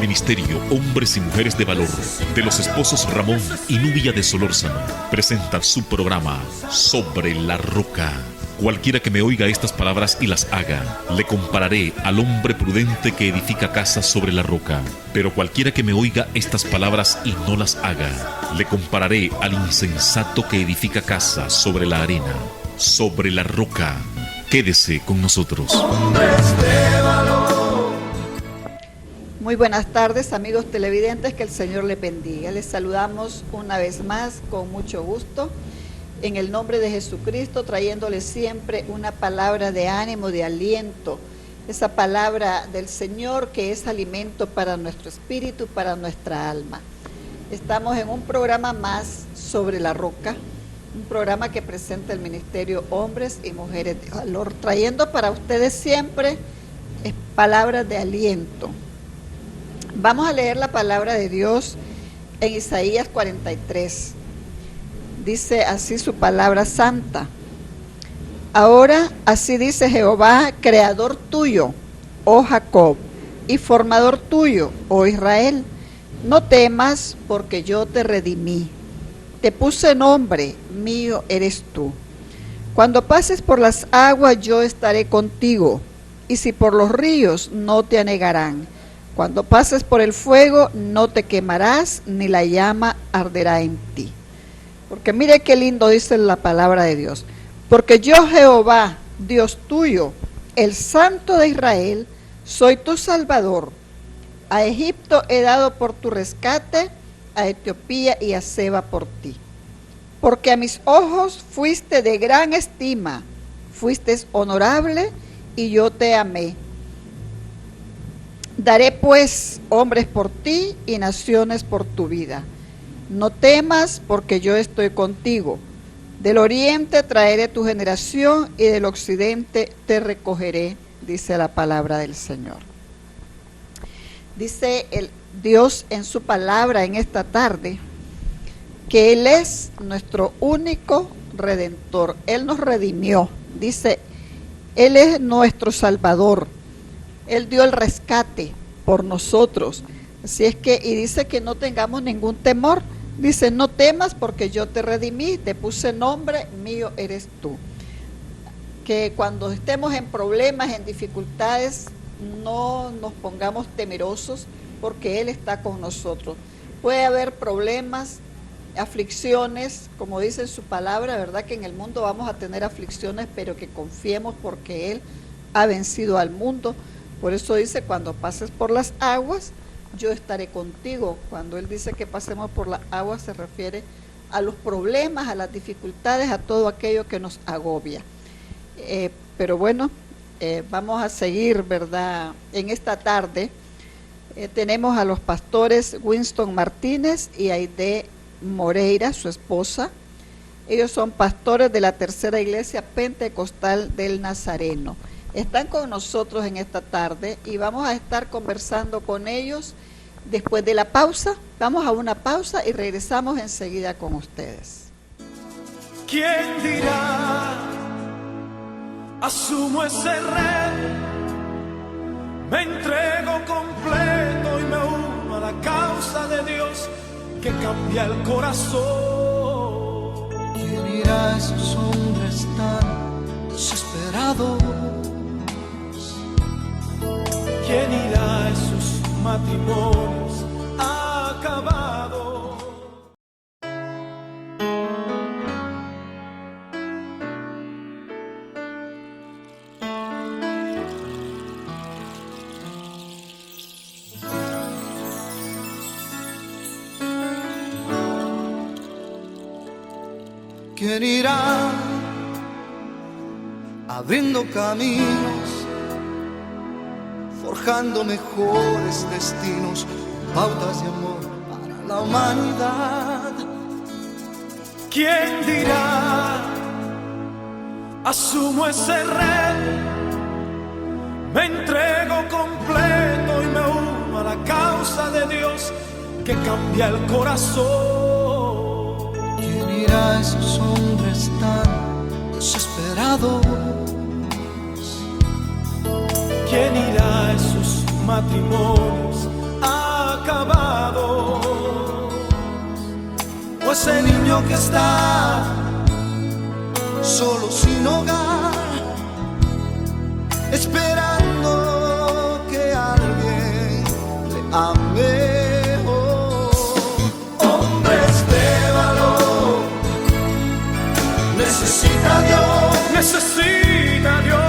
Ministerio Hombres y Mujeres de Valor de los esposos Ramón y Nubia de Solórzano presenta su programa Sobre la Roca. Cualquiera que me oiga estas palabras y las haga, le compararé al hombre prudente que edifica casas sobre la roca. Pero cualquiera que me oiga estas palabras y no las haga, le compararé al insensato que edifica casas sobre la arena. Sobre la roca. Quédese con nosotros. Muy buenas tardes, amigos televidentes, que el Señor les bendiga. Les saludamos una vez más con mucho gusto en el nombre de Jesucristo, trayéndoles siempre una palabra de ánimo, de aliento, esa palabra del Señor que es alimento para nuestro espíritu, para nuestra alma. Estamos en un programa más sobre la roca, un programa que presenta el Ministerio Hombres y Mujeres de Valor, trayendo para ustedes siempre palabras de aliento. Vamos a leer la palabra de Dios en Isaías 43. Dice así su palabra santa. Ahora así dice Jehová, creador tuyo, oh Jacob, y formador tuyo, oh Israel. No temas, porque yo te redimí. Te puse nombre, mío eres tú. Cuando pases por las aguas, yo estaré contigo, y si por los ríos, no te anegarán. Cuando pases por el fuego, no te quemarás, ni la llama arderá en ti. Porque mire qué lindo dice la palabra de Dios. Porque yo, Jehová, Dios tuyo, el Santo de Israel, soy tu Salvador. A Egipto he dado por tu rescate, a Etiopía y a Seba por ti. Porque a mis ojos fuiste de gran estima, fuiste honorable y yo te amé. Daré pues hombres por ti y naciones por tu vida. No temas, porque yo estoy contigo. Del oriente traeré tu generación y del occidente te recogeré, dice la palabra del Señor. Dice el Dios en su palabra en esta tarde que Él es nuestro único Redentor. Él nos redimió. Dice, Él es nuestro Salvador. Él dio el rescate por nosotros. Así es que, y dice que no tengamos ningún temor. Dice, no temas porque yo te redimí, te puse nombre, mío eres tú. Que cuando estemos en problemas, en dificultades, no nos pongamos temerosos porque Él está con nosotros. Puede haber problemas, aflicciones, como dice en su palabra, ¿verdad? Que en el mundo vamos a tener aflicciones, pero que confiemos porque Él ha vencido al mundo. Por eso dice, cuando pases por las aguas, yo estaré contigo. Cuando Él dice que pasemos por las aguas, se refiere a los problemas, a las dificultades, a todo aquello que nos agobia. Pero bueno, vamos a seguir, ¿verdad? En esta tarde tenemos a los pastores Winston Martínez y Aide Moreira, su esposa. Ellos son pastores de la Tercera Iglesia Pentecostal del Nazareno. Están con nosotros en esta tarde y vamos a estar conversando con ellos después de la pausa. Vamos a una pausa y regresamos enseguida con ustedes. ¿Quién dirá? Asumo ese reto, me entrego completo y me uno a la causa de Dios que cambia el corazón. ¿Quién irá a esos hombres tan desesperados? ¿Quién irá a esos matrimonios acabados? ¿Quién irá abriendo caminos, forjando mejores destinos, pautas de amor para la humanidad? ¿Quién dirá? Asumo ese reto, me entrego completo y me uno a la causa de Dios que cambia el corazón. ¿Quién irá a esos hombres tan desesperados? ¿Quién irá a esos matrimonios o ese niño que está solo sin hogar, esperando que alguien le ame. Oh, hombres de valor, necesita a Dios, necesita a Dios.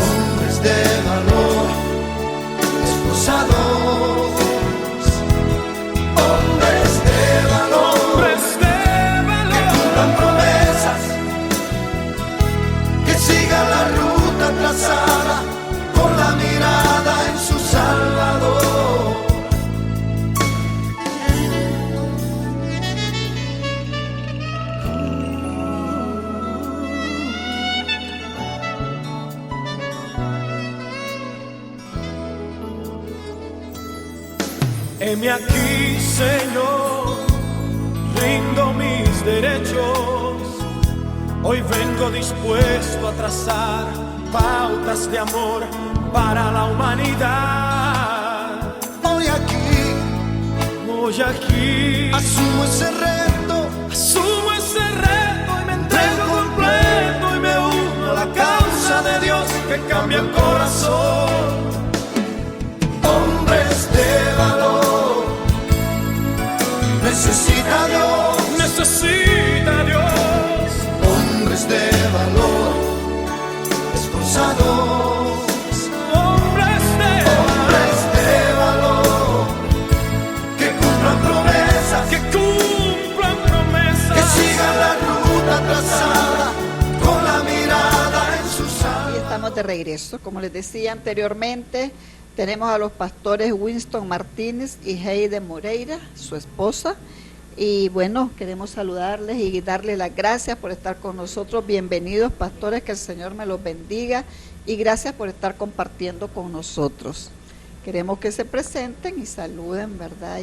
hombres de valor, esforzados, hombres de valor, que cumplan promesas, que sigan la ruta trazada con la mirada en su Salvador. Heme aquí, Señor, rindo mis derechos. Hoy vengo dispuesto a trazar pautas de amor para la humanidad. Hoy aquí asumo ese reto y me entrego completo y me uno a la causa de Dios que cambia el corazón. hombres de valor, necesita a Dios, Necesita a Dios. hombres de valor, esforzados, Hombres de valor, que cumplan promesas, que cumplan promesas, que sigan la ruta trazada con la mirada en sus Y almas. estamos de regreso. Como les decía anteriormente, tenemos a los pastores Winston Martínez y Heide Moreira, su esposa. Y bueno, queremos saludarles y darles las gracias por estar con nosotros. Bienvenidos, pastores, que el Señor me los bendiga. Y gracias por estar compartiendo con nosotros. Queremos que se presenten y saluden, ¿verdad?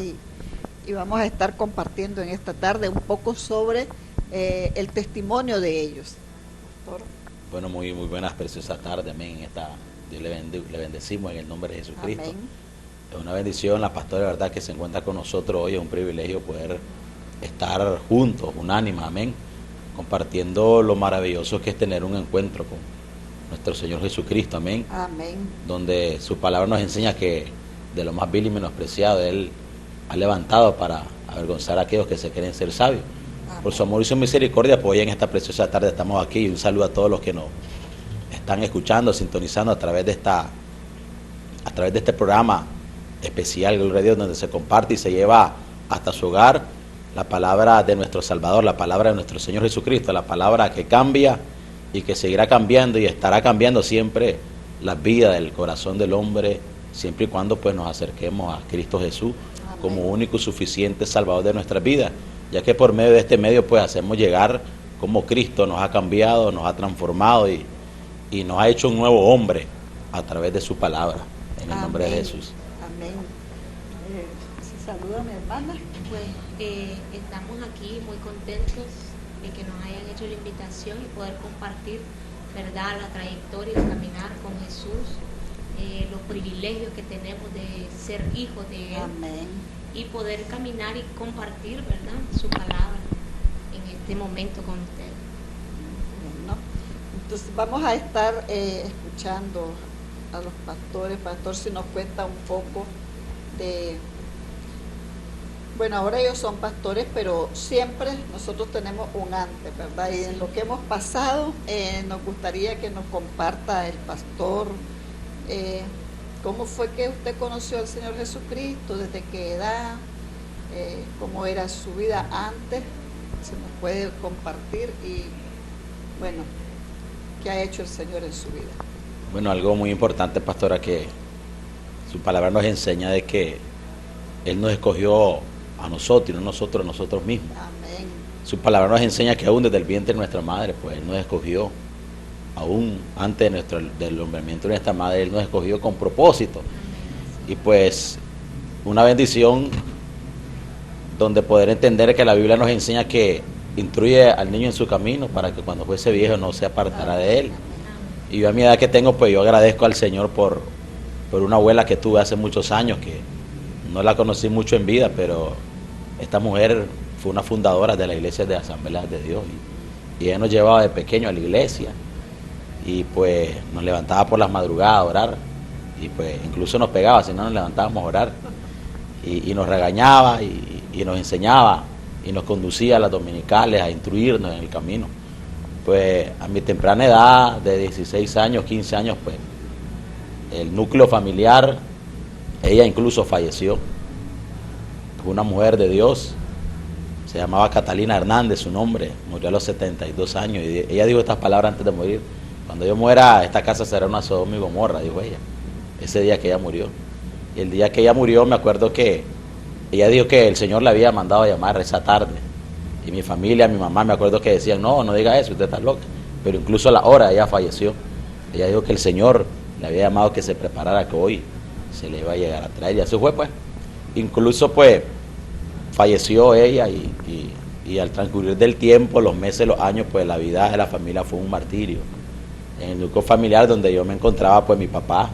Y vamos a estar compartiendo en esta tarde un poco sobre el testimonio de ellos. Pastor. Bueno, muy buenas, preciosas tardes, amén. Le bendecimos en el nombre de Jesucristo. Amén. Es una bendición, la pastora, de verdad, que se encuentra con nosotros hoy. Es un privilegio poder estar juntos, unánimes, amén, compartiendo lo maravilloso que es tener un encuentro con nuestro Señor Jesucristo, amén. Amén. Donde su palabra nos enseña que de lo más vil y menospreciado Él ha levantado para avergonzar a aquellos que se creen ser sabios. Amén. Por su amor y su misericordia, pues hoy en esta preciosa tarde estamos aquí. Un saludo a todos los que nos están escuchando, sintonizando a través de este programa especial, Gloria a Dios, donde se comparte y se lleva hasta su hogar la palabra de nuestro Salvador, la palabra de nuestro Señor Jesucristo, la palabra que cambia y que seguirá cambiando y estará cambiando siempre la vida del corazón del hombre, siempre y cuando pues nos acerquemos a Cristo Jesús. Amén. Como único y suficiente Salvador de nuestras vidas, ya que por medio de este medio pues hacemos llegar cómo Cristo nos ha cambiado, nos ha transformado y nos ha hecho un nuevo hombre a través de su palabra, en el nombre de Amén. Jesús. Amén. ¿Se saluda mi hermana? Pues estamos aquí muy contentos de que nos hayan hecho la invitación y poder compartir, ¿verdad?, la trayectoria y el caminar con Jesús, los privilegios que tenemos de ser hijos de Él. Amén. Y poder caminar y compartir, ¿verdad?, su palabra en este momento con ustedes. Bueno, entonces vamos a estar escuchando a los pastores. Pastor, si nos cuenta un poco de... Bueno, ahora ellos son pastores, pero siempre nosotros tenemos un antes, ¿verdad? Y en lo que hemos pasado, nos gustaría que nos comparta el pastor cómo fue que usted conoció al Señor Jesucristo, desde qué edad, cómo era su vida antes, se nos puede compartir y, bueno, qué ha hecho el Señor en su vida. Bueno, algo muy importante, pastora, que su palabra nos enseña de que Él nos escogió a nosotros y no nosotros a nosotros mismos. Amén. Su palabra nos enseña que aún desde el vientre de nuestra madre, pues Él nos escogió, aún antes del nombramiento de nuestra madre, Él nos escogió con propósito. Y pues una bendición donde poder entender que la Biblia nos enseña que instruye al niño en su camino para que cuando fuese viejo no se apartará de él. Y yo a mi edad que tengo, pues yo agradezco al Señor por una abuela que tuve hace muchos años, que no la conocí mucho en vida, pero esta mujer fue una fundadora de la iglesia de Asambleas de Dios. Y ella nos llevaba de pequeño a la iglesia y pues nos levantaba por las madrugadas a orar y pues incluso nos pegaba si no nos levantábamos a orar y nos regañaba y nos enseñaba y nos conducía a las dominicales a instruirnos en el camino. Pues a mi temprana edad de 16 años, 15 años, pues el núcleo familiar, ella incluso falleció. Fue una mujer de Dios, se llamaba Catalina Hernández, su nombre, murió a los 72 años y ella dijo estas palabras antes de morir: cuando yo muera, esta casa será una Sodoma y Gomorra, dijo ella, ese día que ella murió. Y el día que ella murió, me acuerdo que ella dijo que el Señor la había mandado a llamar esa tarde. Y mi familia, mi mamá, me acuerdo que decían: no, no diga eso, usted está loca. Pero incluso a la hora ella falleció. Ella dijo que el Señor le había llamado que se preparara, que hoy se le iba a llegar a traer. Y así fue, pues. Incluso, pues, falleció ella y al transcurrir del tiempo, los meses, los años, pues la vida de la familia fue un martirio. En el núcleo familiar donde yo me encontraba, pues mi papá,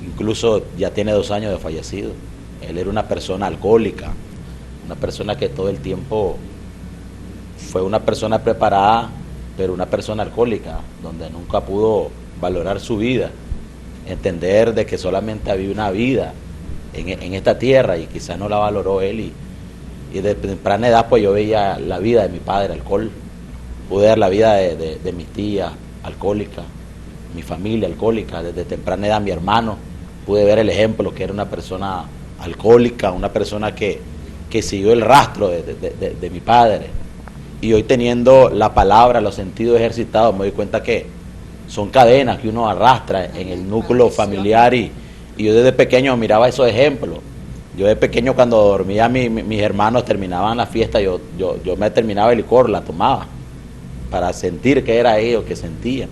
incluso ya tiene 2 años de fallecido. Él era una persona alcohólica, una persona que todo el tiempo fue una persona preparada, pero una persona alcohólica, donde nunca pudo valorar su vida, entender de que solamente había una vida en esta tierra y quizás no la valoró él. Y de temprana edad pues yo veía la vida de mi padre, alcohol, pude ver la vida de mis tías alcohólicas, mi familia alcohólica, desde temprana edad mi hermano, pude ver el ejemplo que era una persona alcohólica, una persona que siguió el rastro de mi padre. Y hoy teniendo la palabra, los sentidos ejercitados, me doy cuenta que son cadenas que uno arrastra en el núcleo familiar y yo desde pequeño miraba esos ejemplos. Yo de pequeño cuando dormía mis hermanos terminaban la fiesta, yo me terminaba el licor, la tomaba para sentir que era ellos que sentían.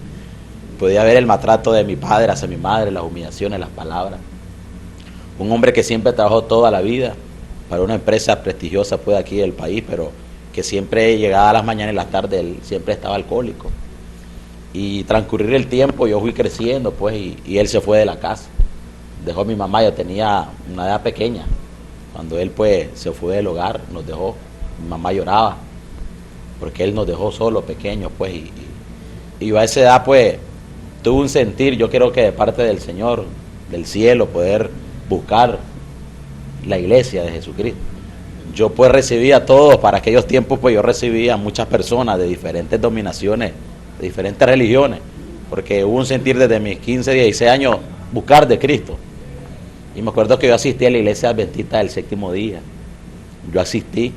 Podía ver el maltrato de mi padre hacia mi madre, las humillaciones, las palabras. Un hombre que siempre trabajó toda la vida para una empresa prestigiosa pues aquí del país, pero que siempre llegaba a las mañanas y las tardes, él siempre estaba alcohólico. Y transcurrir el tiempo yo fui creciendo pues y él se fue de la casa. Dejó a mi mamá, yo tenía una edad pequeña. Cuando él pues se fue del hogar, nos dejó. Mi mamá lloraba porque él nos dejó solo, pequeños pues. Y yo a esa edad pues tuve un sentir, yo creo que de parte del Señor, del cielo, poder buscar la iglesia de Jesucristo. Yo pues recibía a todos, para aquellos tiempos pues yo recibía a muchas personas de diferentes dominaciones, de diferentes religiones, porque hubo un sentir desde mis 15, 16 años buscar de Cristo. Y me acuerdo que yo asistí a la iglesia adventista del séptimo día. Yo asistí,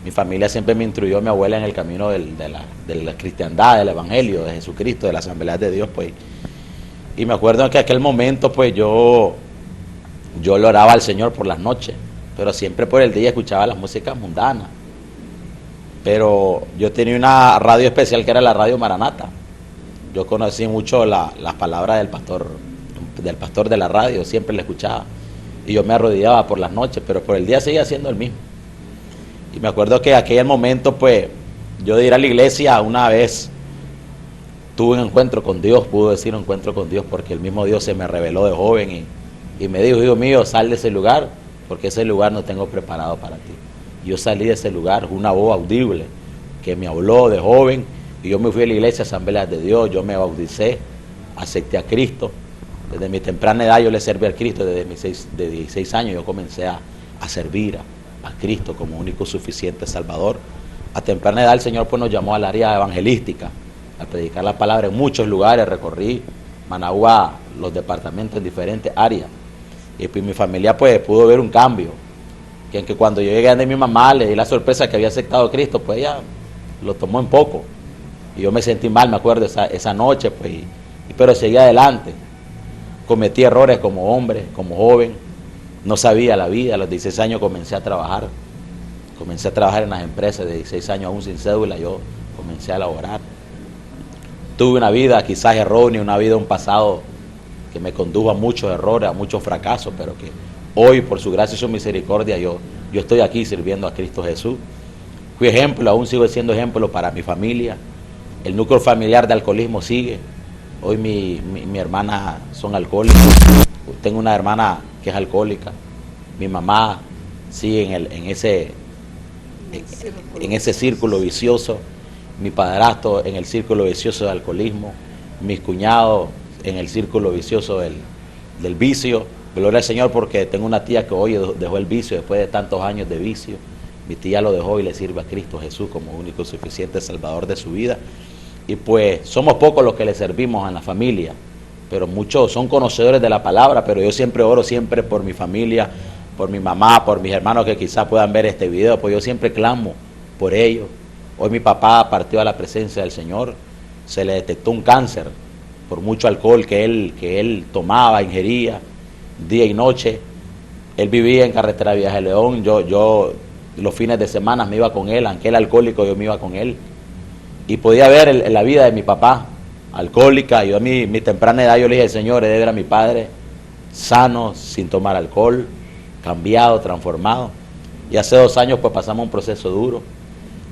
mi familia siempre me instruyó, mi abuela, en el camino de la cristiandad, del evangelio, de Jesucristo, de la Asamblea de Dios, pues. Y me acuerdo que en aquel momento, pues yo le oraba al Señor por las noches, pero siempre por el día escuchaba las músicas mundanas. Pero yo tenía una radio especial que era la radio Maranata. Yo conocí mucho las palabras del pastor de la radio, siempre le escuchaba. Y yo me arrodillaba por las noches, pero por el día seguía siendo el mismo. Y me acuerdo que en aquel momento, pues, yo de ir a la iglesia una vez tuve un encuentro con Dios, pude decir un encuentro con Dios, porque el mismo Dios se me reveló de joven y me dijo: hijo mío, sal de ese lugar, porque ese lugar no tengo preparado para ti. Y yo salí de ese lugar, una voz audible que me habló de joven, y yo me fui a la iglesia Asambleas de Dios, yo me bauticé, acepté a Cristo. Desde mi temprana edad yo le serví al Cristo, desde mis 16 años yo comencé a servir a Cristo como único suficiente Salvador. A temprana edad el Señor pues nos llamó al área evangelística, a predicar la palabra en muchos lugares, recorrí Managua, los departamentos en diferentes áreas. Y pues mi familia pues pudo ver un cambio, que cuando yo llegué a mi mamá le di la sorpresa que había aceptado a Cristo, pues ella lo tomó en poco. Y yo me sentí mal, me acuerdo, esa noche, pues, pero seguí adelante. Cometí errores como hombre, como joven, no sabía la vida. A los 16 años comencé a trabajar en las empresas, de 16 años aún sin cédula, yo comencé a laborar. Tuve una vida quizás errónea, una vida, un pasado que me condujo a muchos errores, a muchos fracasos, pero que hoy, por su gracia y su misericordia, yo estoy aquí sirviendo a Cristo Jesús. Fui ejemplo, aún sigo siendo ejemplo para mi familia. El núcleo familiar de alcoholismo sigue. Hoy mi hermana son alcohólicos. Tengo una hermana que es alcohólica. Mi mamá sigue en ese círculo vicioso, mi padrastro en el círculo vicioso del alcoholismo, mis cuñados en el círculo vicioso del vicio. Gloria al Señor, porque tengo una tía que hoy dejó el vicio después de tantos años de vicio. Mi tía lo dejó y le sirve a Cristo Jesús como único y suficiente Salvador de su vida. Y pues somos pocos los que le servimos en la familia, pero muchos son conocedores de la palabra, pero yo siempre oro siempre por mi familia, por mi mamá, por mis hermanos que quizás puedan ver este video, pues yo siempre clamo por ellos. Hoy mi papá partió a la presencia del Señor, se le detectó un cáncer por mucho alcohol que él tomaba, ingería, día y noche. Él vivía en carretera Viaje León, yo los fines de semana me iba con él, aunque él alcohólico, yo me iba con él. Y podía ver la vida de mi papá, alcohólica. Yo a mi temprana edad yo le dije, Señor, él era mi padre, sano, sin tomar alcohol, cambiado, transformado. Y hace 2 años pues pasamos un proceso duro.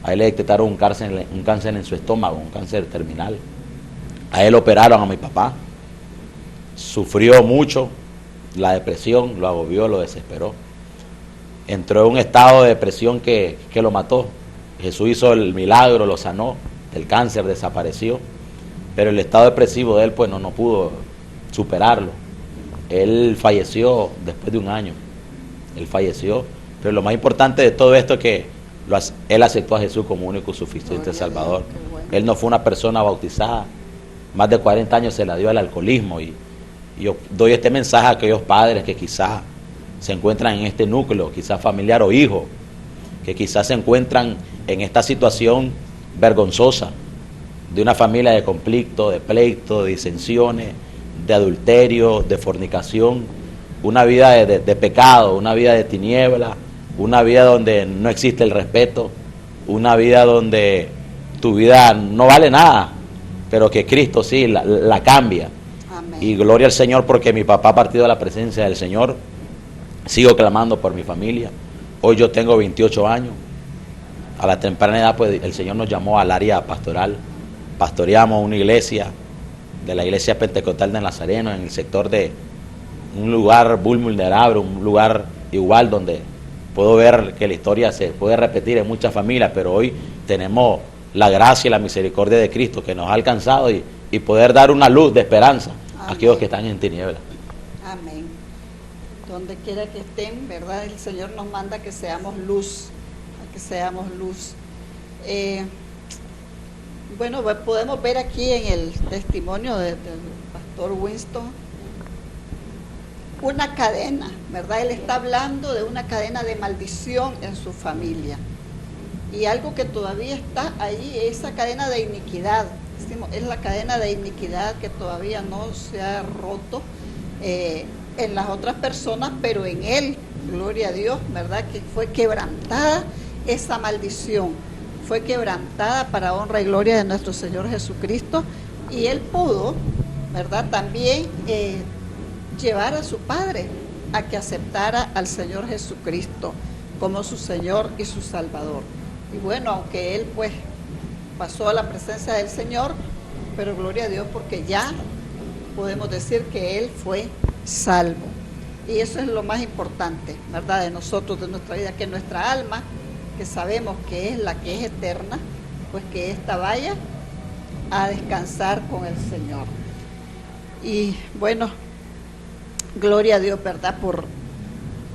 A él le detectaron un cáncer en su estómago, un cáncer terminal. A él operaron a mi papá. Sufrió mucho, la depresión lo agobió, lo desesperó. Entró en un estado de depresión que lo mató. Jesús hizo el milagro, lo sanó, el cáncer desapareció, pero el estado depresivo de él pues no pudo superarlo. Él falleció después de 1 año. Él falleció, pero lo más importante de todo esto es que él aceptó a Jesús como único y suficiente Salvador. Él no fue una persona bautizada, más de 40 años se la dio al alcoholismo. Y yo doy este mensaje a aquellos padres que quizás se encuentran en este núcleo, quizás familiar o hijo, que quizás se encuentran en esta situación vergonzosa de una familia de conflicto, de pleito, de disensiones, de adulterio, de fornicación, una vida de pecado, una vida de tiniebla, una vida donde no existe el respeto, una vida donde tu vida no vale nada, pero que Cristo sí la cambia. Amén. Y gloria al Señor porque mi papá ha partido a la presencia del Señor. Sigo clamando por mi familia. Hoy yo tengo 28 años. A la temprana edad pues el Señor nos llamó al área pastoral. Pastoreamos una iglesia, de la iglesia pentecostal de Nazareno, en el sector de un lugar muy vulnerable, un lugar igual donde puedo ver que la historia se puede repetir en muchas familias, pero hoy tenemos la gracia y la misericordia de Cristo que nos ha alcanzado y poder dar una luz de esperanza a aquellos que están en tinieblas. Amén. Donde quiera que estén, ¿verdad? El Señor nos manda que seamos luz, que seamos luz. Bueno, pues podemos ver aquí en el testimonio del pastor Winston una cadena, ¿verdad? Él está hablando de una cadena de maldición en su familia. Y algo que todavía está ahí, esa cadena de iniquidad. Es la cadena de iniquidad que todavía no se ha roto en las otras personas, pero en él, gloria a Dios, ¿verdad? Que fue quebrantada esa maldición. Fue quebrantada para honra y gloria de nuestro Señor Jesucristo. Y él pudo, ¿verdad? También llevar a su padre a que aceptara al Señor Jesucristo como su Señor y su Salvador. Y bueno, aunque él pues pasó a la presencia del Señor, pero gloria a Dios porque ya podemos decir que él fue salvo. Y eso es lo más importante, ¿verdad? De nosotros, de nuestra vida, que nuestra alma, que sabemos que es la que es eterna, pues que ésta vaya a descansar con el Señor. Y bueno, gloria a Dios, ¿verdad?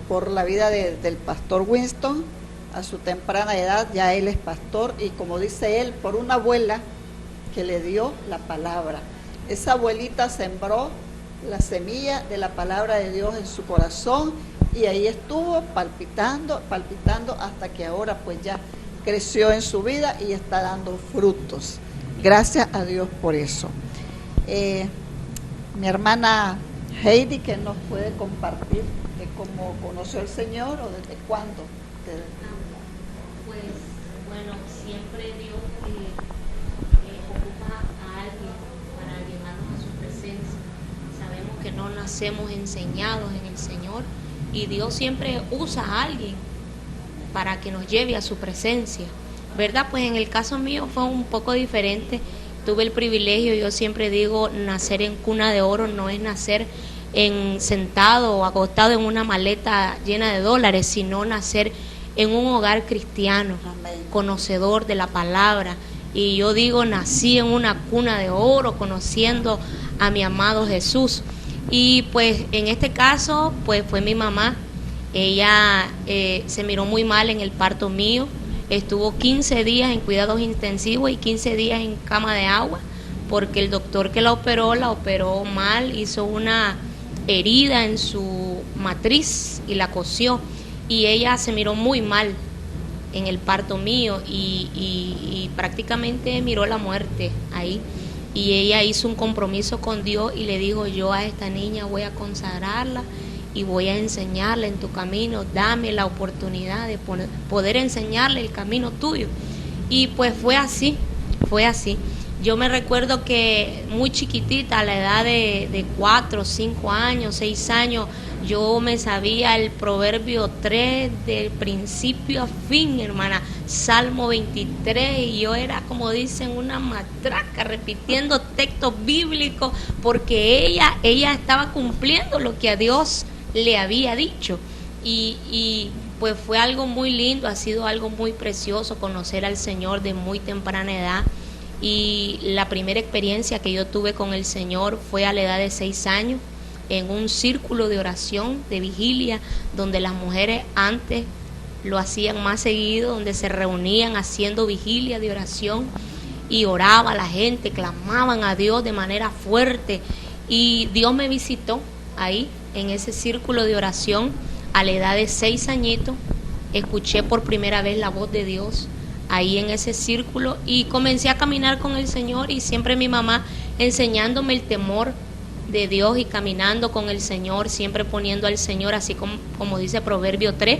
Por la vida del pastor Winston. A su temprana edad ya él es pastor y como dice él, por una abuela que le dio la palabra. Esa abuelita sembró la semilla de la palabra de Dios en su corazón y ahí estuvo palpitando hasta que ahora pues ya creció en su vida y está dando frutos. Gracias a Dios por eso. Mi hermana Heidi, que nos puede compartir de cómo conoció al Señor o desde cuándo. Pues bueno, siempre Dios ocupa a alguien para llevarnos a su presencia. Sabemos que no nacemos enseñados en el Señor y Dios siempre usa a alguien para que nos lleve a su presencia, ¿verdad? Pues en el caso mío fue un poco diferente. Tuve el privilegio, yo siempre digo, nacer en cuna de oro no es nacer sentado o acostado en una maleta llena de dólares, sino nacer en un hogar cristiano, Amén. conocedor de la palabra. Y yo digo, nací en una cuna de oro, conociendo a mi amado Jesús. Y pues en este caso, pues fue mi mamá. Ella se miró muy mal en el parto mío. Estuvo 15 días en cuidados intensivos y 15 días en cama de agua, porque el doctor que la operó mal, hizo una herida en su matriz y la cosió. Y ella se miró muy mal en el parto mío y prácticamente miró la muerte ahí. Y ella hizo un compromiso con Dios y le dijo: yo a esta niña voy a consagrarla y voy a enseñarle en tu camino, dame la oportunidad de poder enseñarle el camino tuyo. Y pues fue así. Yo me recuerdo que muy chiquitita, a la edad de 4, 5 años, 6 años, yo me sabía el Proverbio 3 del principio a fin, hermana, Salmo 23, y yo era, como dicen, una matraca repitiendo textos bíblicos, porque ella estaba cumpliendo lo que a Dios le había dicho. Y pues fue algo muy lindo, ha sido algo muy precioso conocer al Señor de muy temprana edad. Y la primera experiencia que yo tuve con el Señor fue a la edad de 6 años, en un círculo de oración, de vigilia, donde las mujeres antes lo hacían más seguido, donde se reunían haciendo vigilia de oración y oraba la gente, clamaban a Dios de manera fuerte. Y Dios me visitó ahí, en ese círculo de oración, a la edad de 6 añitos. Escuché por primera vez la voz de Dios ahí en ese círculo y comencé a caminar con el Señor, y siempre mi mamá enseñándome el temor de Dios y caminando con el Señor, siempre poniendo al Señor, así como dice Proverbio 3,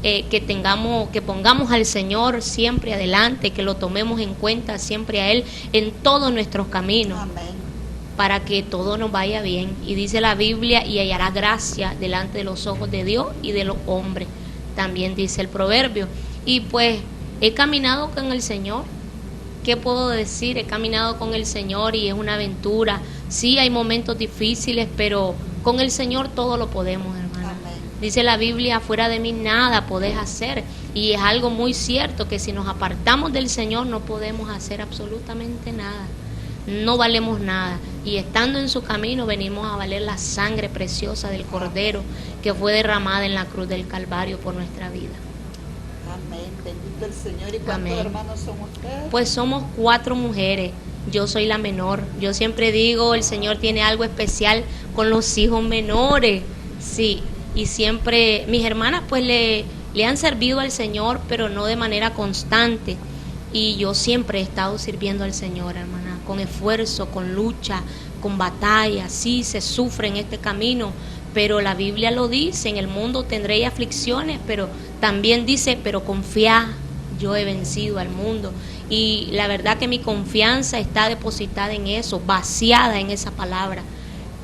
que pongamos al Señor siempre adelante, que lo tomemos en cuenta siempre a Él en todos nuestros caminos. Amén. Para que todo nos vaya bien. Y dice la Biblia: y hallará gracia delante de los ojos de Dios y de los hombres, también dice el proverbio. Y pues he caminado con el Señor. ¿Qué puedo decir? He caminado con el Señor y es una aventura. Sí, hay momentos difíciles, pero con el Señor todo lo podemos, hermana. Amén. Dice la Biblia: fuera de mí nada podés hacer. Y es algo muy cierto, que si nos apartamos del Señor no podemos hacer absolutamente nada. No valemos nada. Y estando en su camino venimos a valer la sangre preciosa del Cordero que fue derramada en la cruz del Calvario por nuestra vida. Amén. Bendito el Señor. ¿Y cuántos Amén. hermanos son ustedes? Pues somos 4 mujeres. Yo soy la menor. Yo siempre digo, el Señor tiene algo especial con los hijos menores. Sí. Y siempre mis hermanas pues le han servido al Señor, pero no de manera constante. Y yo siempre he estado sirviendo al Señor, hermana, con esfuerzo, con lucha, con batalla. Sí, se sufre en este camino, pero la Biblia lo dice: en el mundo tendréis aflicciones, pero también dice: pero confiad, yo he vencido al mundo. Y la verdad que mi confianza está depositada en eso, vaciada en esa palabra,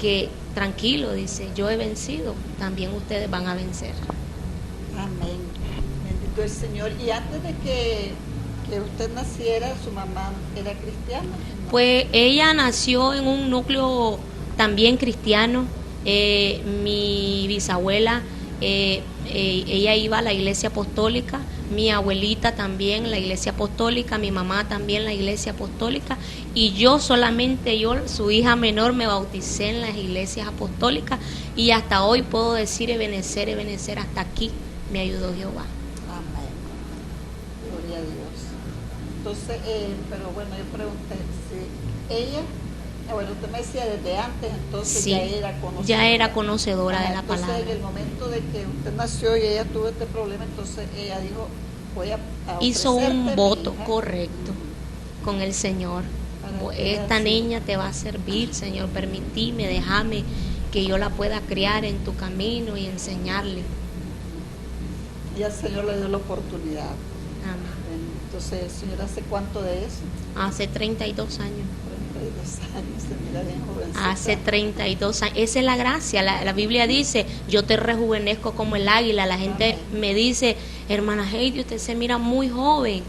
que tranquilo, dice, yo he vencido, también ustedes van a vencer. Amén. Bendito el Señor. Y antes de que usted naciera, ¿su mamá era cristiana? Pues ella nació en un núcleo también cristiano. Mi bisabuela, ella iba a la iglesia apostólica, mi abuelita también la iglesia apostólica, mi mamá también la iglesia apostólica, y yo, su hija menor, me bauticé en las iglesias apostólicas, y hasta hoy puedo decir Ebenecer, hasta aquí me ayudó Jehová. Amén. Gloria a Dios. Entonces, pero bueno, yo pregunté si ella, bueno, usted me decía desde antes, entonces Sí, ya era conocedora. conocedora de la Entonces, palabra. en el momento de que usted nació y ella tuvo este problema, entonces ella dijo, voy a Hizo ofrecerte un mi voto hija correcto con el Señor. para que Esta así- niña te va a servir, Señor, permitime, déjame que yo la pueda criar en tu camino y enseñarle. Y al Señor le dio la oportunidad. Amén. Entonces, Señor, ¿hace cuánto de eso? Hace 32 años. 32 años, se mira bien jovencita. Hace 32 años. Esa es la gracia. La Biblia dice: yo te rejuvenezco como el águila. La gente me dice: hermana Heidi, usted se mira muy joven.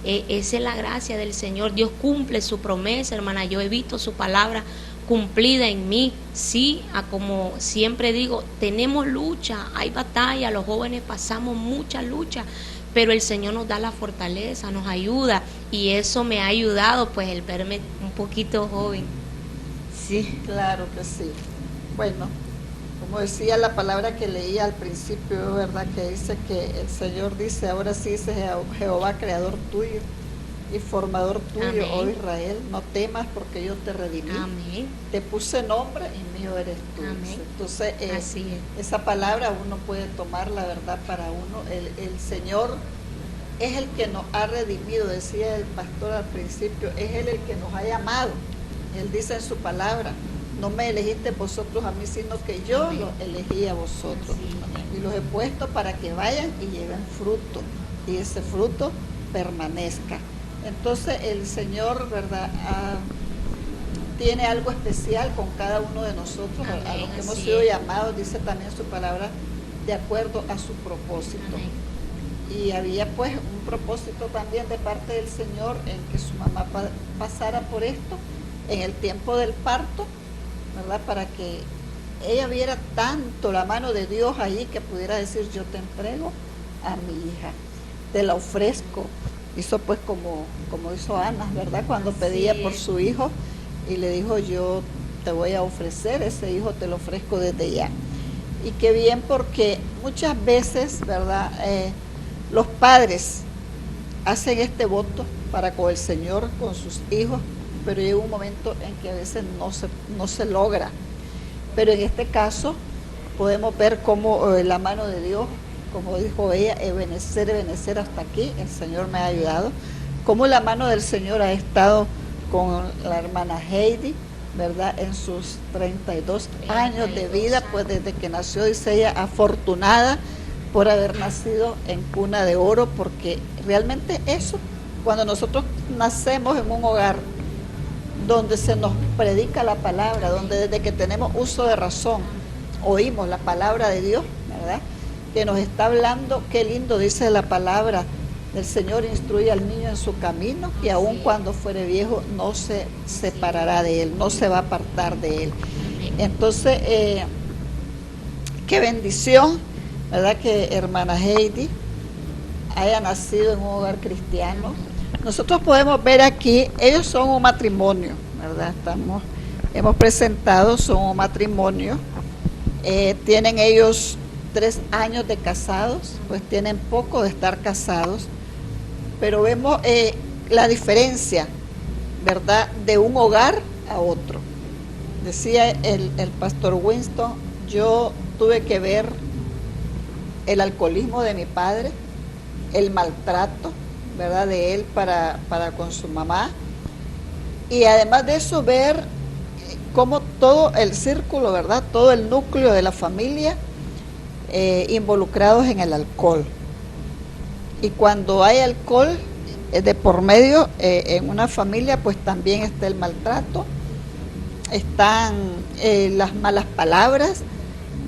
Esa es la gracia del Señor. Dios cumple su promesa, hermana. Yo he visto su palabra cumplida en mí. Sí, como siempre digo, tenemos lucha, hay batalla, los jóvenes pasamos mucha lucha, pero el Señor nos da la fortaleza, nos ayuda, y eso me ha ayudado, pues, el verme un poquito joven. Sí. Claro que sí. Bueno, como decía la palabra que leía al principio, ¿verdad? Que dice que el Señor dice, ahora sí dice Jehová, creador tuyo y formador tuyo, Amén. oh Israel, no temas porque yo te redimí. Amén. Te puse nombre y mío eres tú. Amén. Entonces, Así es. esa palabra uno puede tomar, la verdad, para uno. El Señor es el que nos ha redimido, decía el pastor al principio, es Él el que nos ha llamado. Él dice en su palabra, no me elegiste vosotros a mí, sino que yo Amén. los elegí a vosotros. Así Y los he puesto para que vayan y lleven fruto, y ese fruto permanezca. Entonces el Señor, ¿verdad?, tiene algo especial con cada uno de nosotros, Amén, a los que hemos así sido es. llamados, dice también su palabra, de acuerdo a su propósito. Amén. Y había pues un propósito también de parte del Señor en que su mamá pasara por esto en el tiempo del parto, ¿verdad? Para que ella viera tanto la mano de Dios ahí que pudiera decir, yo te entrego a mi hija, te la ofrezco. Hizo pues como hizo Ana, ¿verdad? Cuando Así pedía por es. su hijo y le dijo, yo te voy a ofrecer ese hijo, te lo ofrezco desde ya. Y qué bien, porque muchas veces, ¿verdad?, los padres hacen este voto para con el Señor, con sus hijos, pero llega un momento en que a veces no se logra. Pero en este caso podemos ver cómo la mano de Dios, como dijo ella, ebenecer hasta aquí, el Señor me ha ayudado, cómo la mano del Señor ha estado con la hermana Heidi, ¿verdad?, en sus 32 años de vida, pues desde que nació, dice ella, afortunada por haber nacido en cuna de oro, porque realmente eso, cuando nosotros nacemos en un hogar donde se nos predica la palabra, donde desde que tenemos uso de razón oímos la palabra de Dios, ¿verdad?, que nos está hablando, qué lindo dice la palabra del Señor, instruye al niño en su camino y aun cuando fuere viejo no se separará de él, no se va a apartar de él. Entonces, qué bendición, ¿verdad?, que hermana Heidi haya nacido en un hogar cristiano. Nosotros podemos ver aquí, ellos son un matrimonio, ¿verdad? Hemos presentado, son un matrimonio. Tienen ellos 3 años de casados, pues tienen poco de estar casados, pero vemos la diferencia, ¿verdad?, de un hogar a otro. Decía el pastor Winston, yo tuve que ver el alcoholismo de mi padre, el maltrato, ¿verdad?, de él para con su mamá, y además de eso ver cómo todo el círculo, ¿verdad?, todo el núcleo de la familia involucrados en el alcohol. Y cuando hay alcohol de por medio en una familia, pues también está el maltrato, están las malas palabras,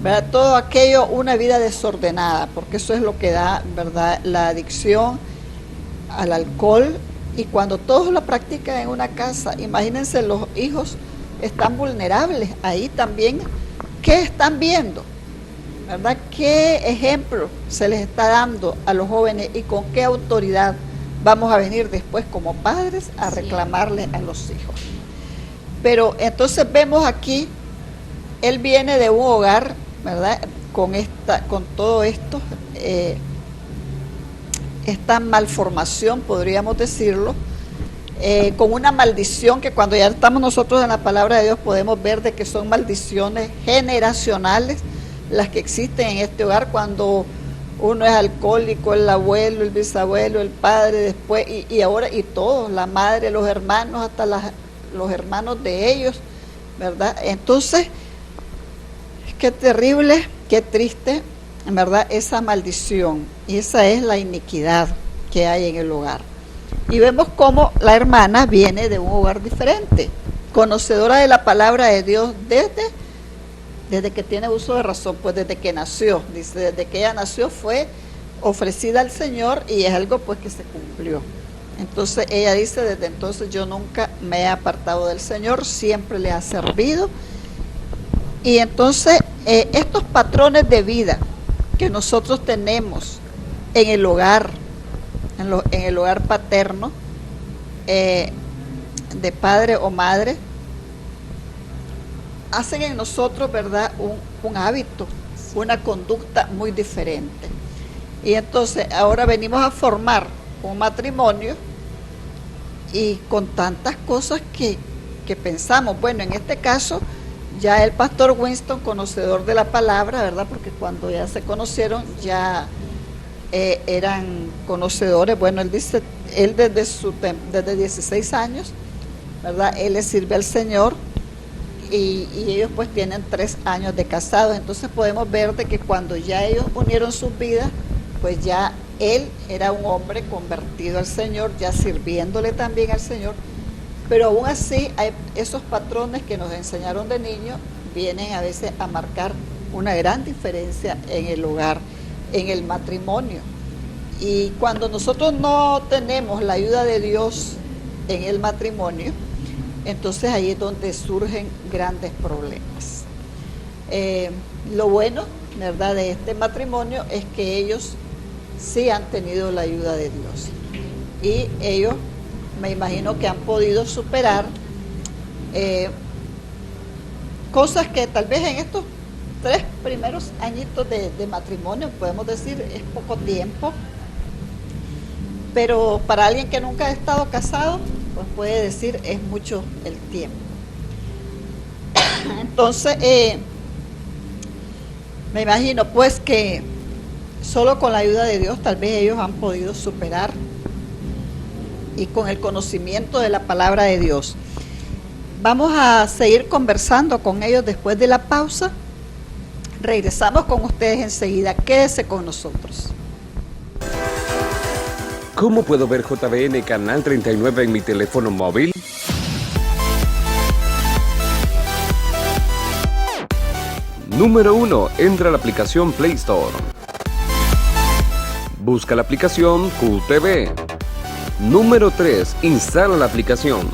¿verdad?, todo aquello, una vida desordenada, porque eso es lo que da, ¿verdad?, la adicción al alcohol. Y cuando todos lo practican en una casa, imagínense, los hijos están vulnerables ahí también. ¿Qué están viendo? ¿Verdad? ¿Qué ejemplo se les está dando a los jóvenes y con qué autoridad vamos a venir después como padres a reclamarle a los hijos? Pero entonces vemos aquí, él viene de un hogar, ¿verdad?, con todo esto, esta malformación, podríamos decirlo, con una maldición que cuando ya estamos nosotros en la palabra de Dios podemos ver de que son maldiciones generacionales las que existen en este hogar, cuando uno es alcohólico, el abuelo, el bisabuelo, el padre, después, y ahora, y todos, la madre, los hermanos, hasta los hermanos de ellos, ¿verdad? Entonces, qué terrible, qué triste, en verdad, esa maldición, y esa es la iniquidad que hay en el hogar. Y vemos cómo la hermana viene de un hogar diferente, conocedora de la palabra de Dios desde que tiene uso de razón, pues desde que nació. Dice, desde que ella nació fue ofrecida al Señor y es algo pues que se cumplió. Entonces ella dice, desde entonces yo nunca me he apartado del Señor, siempre le ha servido. Y entonces estos patrones de vida que nosotros tenemos en el hogar, en el hogar paterno, de padre o madre, hacen en nosotros, ¿verdad?, un hábito, una conducta muy diferente. Y entonces ahora venimos a formar un matrimonio y con tantas cosas que pensamos. Bueno, en este caso ya el pastor Winston, conocedor de la palabra, ¿verdad?, porque cuando ya se conocieron ya eran conocedores. Bueno, él dice, él desde 16 años, ¿verdad?, él le sirve al Señor y ellos pues tienen 3 años de casados. Entonces podemos ver de que cuando ya ellos unieron sus vidas, pues ya él era un hombre convertido al Señor, ya sirviéndole también al Señor, pero aún así hay esos patrones que nos enseñaron de niños vienen a veces a marcar una gran diferencia en el hogar, en el matrimonio. Y cuando nosotros no tenemos la ayuda de Dios en el matrimonio, entonces ahí es donde surgen grandes problemas. Lo bueno, ¿verdad?, de este matrimonio es que ellos sí han tenido la ayuda de Dios y ellos, me imagino que han podido superar cosas que tal vez en estos 3 primeros añitos de matrimonio, podemos decir, es poco tiempo, pero para alguien que nunca ha estado casado, pues puede decir es mucho el tiempo. Entonces, me imagino pues que solo con la ayuda de Dios tal vez ellos han podido superar y con el conocimiento de la palabra de Dios. Vamos a seguir conversando con ellos después de la pausa. Regresamos con ustedes enseguida. Quédese con nosotros. ¿Cómo puedo ver JBN Canal 39 en mi teléfono móvil? Número 1. Entra a la aplicación Play Store. Busca la aplicación QTV. Número 3. Instala la aplicación.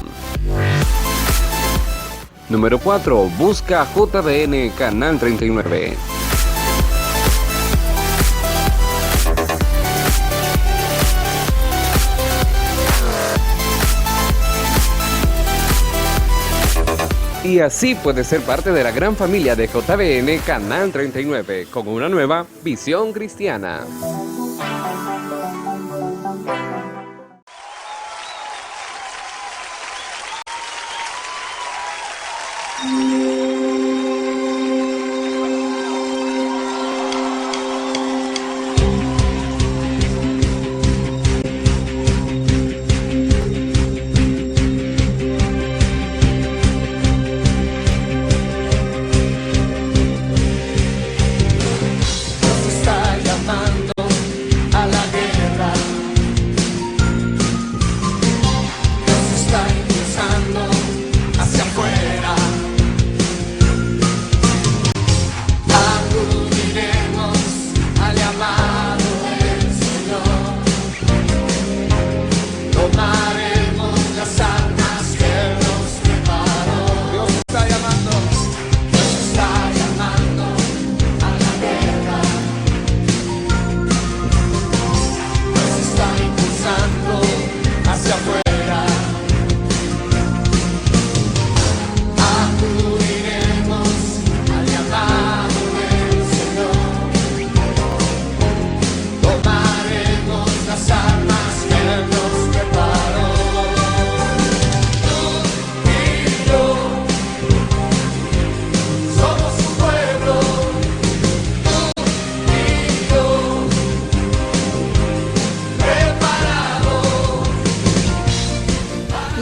Número 4. Busca JBN Canal 39. Y así puedes ser parte de la gran familia de JBN Canal 39 con una nueva visión cristiana.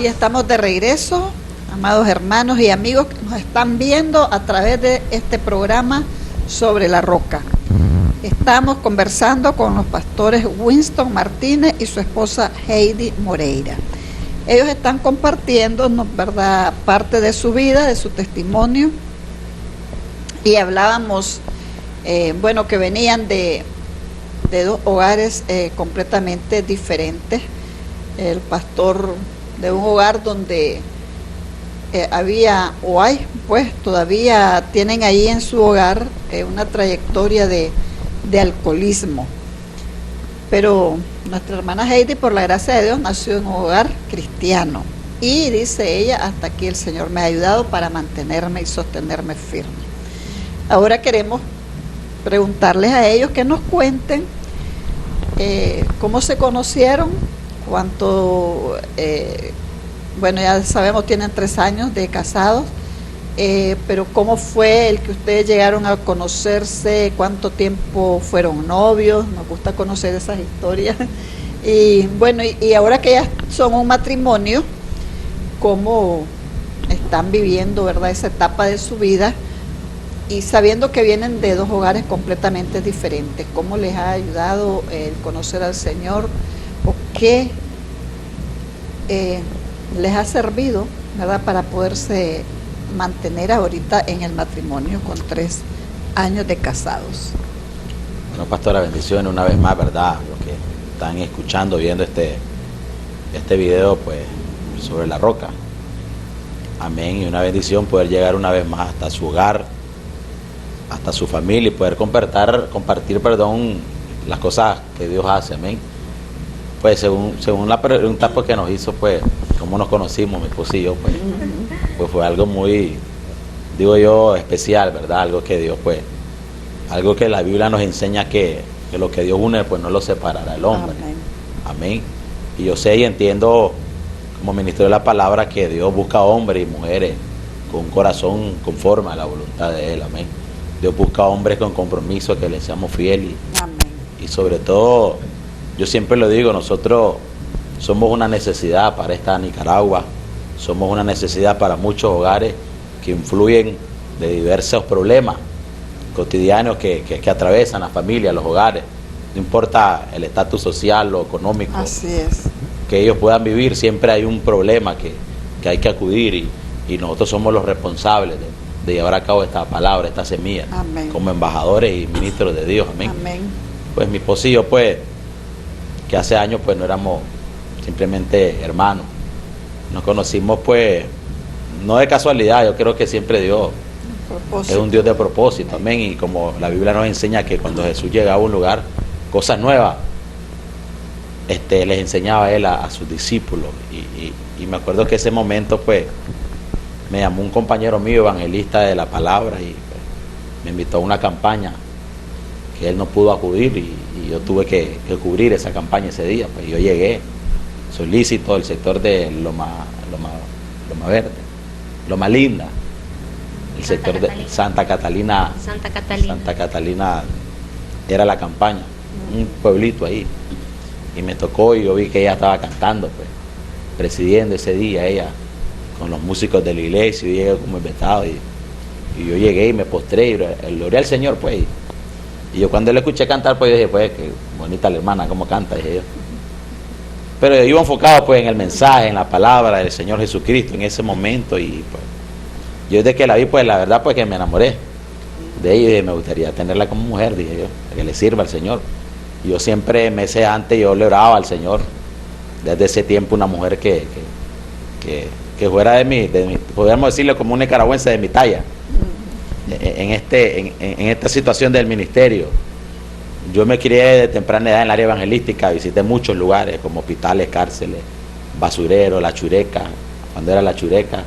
Y estamos de regreso, amados hermanos y amigos que nos están viendo a través de este programa Sobre la Roca. Estamos conversando con los pastores Winston Martínez y su esposa Heidi Moreira. Ellos están compartiéndonos, ¿verdad?, parte de su vida, de su testimonio. Y hablábamos, bueno, que venían de 2 hogares completamente diferentes. el pastor de un hogar donde había, o hay, pues todavía tienen ahí en su hogar una trayectoria de alcoholismo. Pero nuestra hermana Heidi, por la gracia de Dios, nació en un hogar cristiano. Y dice ella, hasta aquí el Señor me ha ayudado para mantenerme y sostenerme firme. Ahora queremos preguntarles a ellos que nos cuenten cómo se conocieron, cuánto, bueno, ya sabemos, tienen 3 años de casados, pero cómo fue el que ustedes llegaron a conocerse, cuánto tiempo fueron novios, nos gusta conocer esas historias. Y bueno, y ahora que ya son un matrimonio, cómo están viviendo, ¿verdad?, esa etapa de su vida, y sabiendo que vienen de 2 hogares completamente diferentes, ¿cómo les ha ayudado el conocer al Señor? ¿O qué les ha servido, ¿verdad?, para poderse mantener ahorita en el matrimonio con 3 años de casados? Bueno, pastora, bendiciones una vez más, ¿verdad? Los que están escuchando, viendo este video, pues, sobre la roca. Amén. Y una bendición poder llegar una vez más hasta su hogar, hasta su familia, y poder compartir, las cosas que Dios hace. Amén. Pues según la pregunta pues, que nos hizo, pues, cómo nos conocimos, mi esposo y yo, pues fue algo muy, digo yo, especial, ¿verdad? Algo que Dios, pues, algo que la Biblia nos enseña que lo que Dios une, pues no lo separará el hombre. Amén. Amén. Y yo sé y entiendo, como ministro de la palabra, que Dios busca hombres y mujeres con un corazón conforme a la voluntad de Él. Amén. Dios busca hombres con compromiso, que le seamos fieles. Amén. Y sobre todo, yo siempre lo digo, nosotros somos una necesidad para esta Nicaragua, somos una necesidad para muchos hogares que influyen de diversos problemas cotidianos que atraviesan las familias, los hogares. No importa el estatus social o económico. Así es. Que ellos puedan vivir, siempre hay un problema que hay que acudir, y nosotros somos los responsables de llevar a cabo esta palabra, esta semilla. Amén. Como embajadores y ministros de Dios. Amén. Amén. Pues mi esposo y yo, pues, que hace años pues no éramos simplemente hermanos, nos conocimos pues no de casualidad. Yo creo que siempre Dios es un Dios de propósito. Amén. Y como la Biblia nos enseña que cuando Jesús llegaba a un lugar, cosas nuevas les enseñaba a él a sus discípulos, y me acuerdo que ese momento pues me llamó un compañero mío, evangelista de la palabra, y pues, me invitó a una campaña que él no pudo acudir, y yo tuve que cubrir esa campaña ese día. Pues yo llegué solícito del sector de Loma Verde, Loma Linda, el sector de Santa Catalina era la campaña, un pueblito ahí. Y me tocó, y yo vi que ella estaba cantando, pues, presidiendo ese día, ella con los músicos de la iglesia. Yo llegué como invitado, y yo llegué y me postré y glorié al Señor, pues. Y yo cuando le escuché cantar, pues yo dije, pues, qué bonita la hermana, cómo canta, dije yo. Pero yo iba enfocado pues en el mensaje, en la palabra del Señor Jesucristo en ese momento, y pues yo desde que la vi, pues la verdad pues que me enamoré de ella, y dije, me gustaría tenerla como mujer, dije yo, para que le sirva al Señor. Yo siempre, meses antes, yo le oraba al Señor, desde ese tiempo, una mujer que fuera de mí, podríamos decirle como un nicaragüense de mi talla, en esta situación del ministerio. Yo me crié de temprana edad en el área evangelística, visité muchos lugares como hospitales, cárceles, basureros, La Chureca, cuando era La Chureca,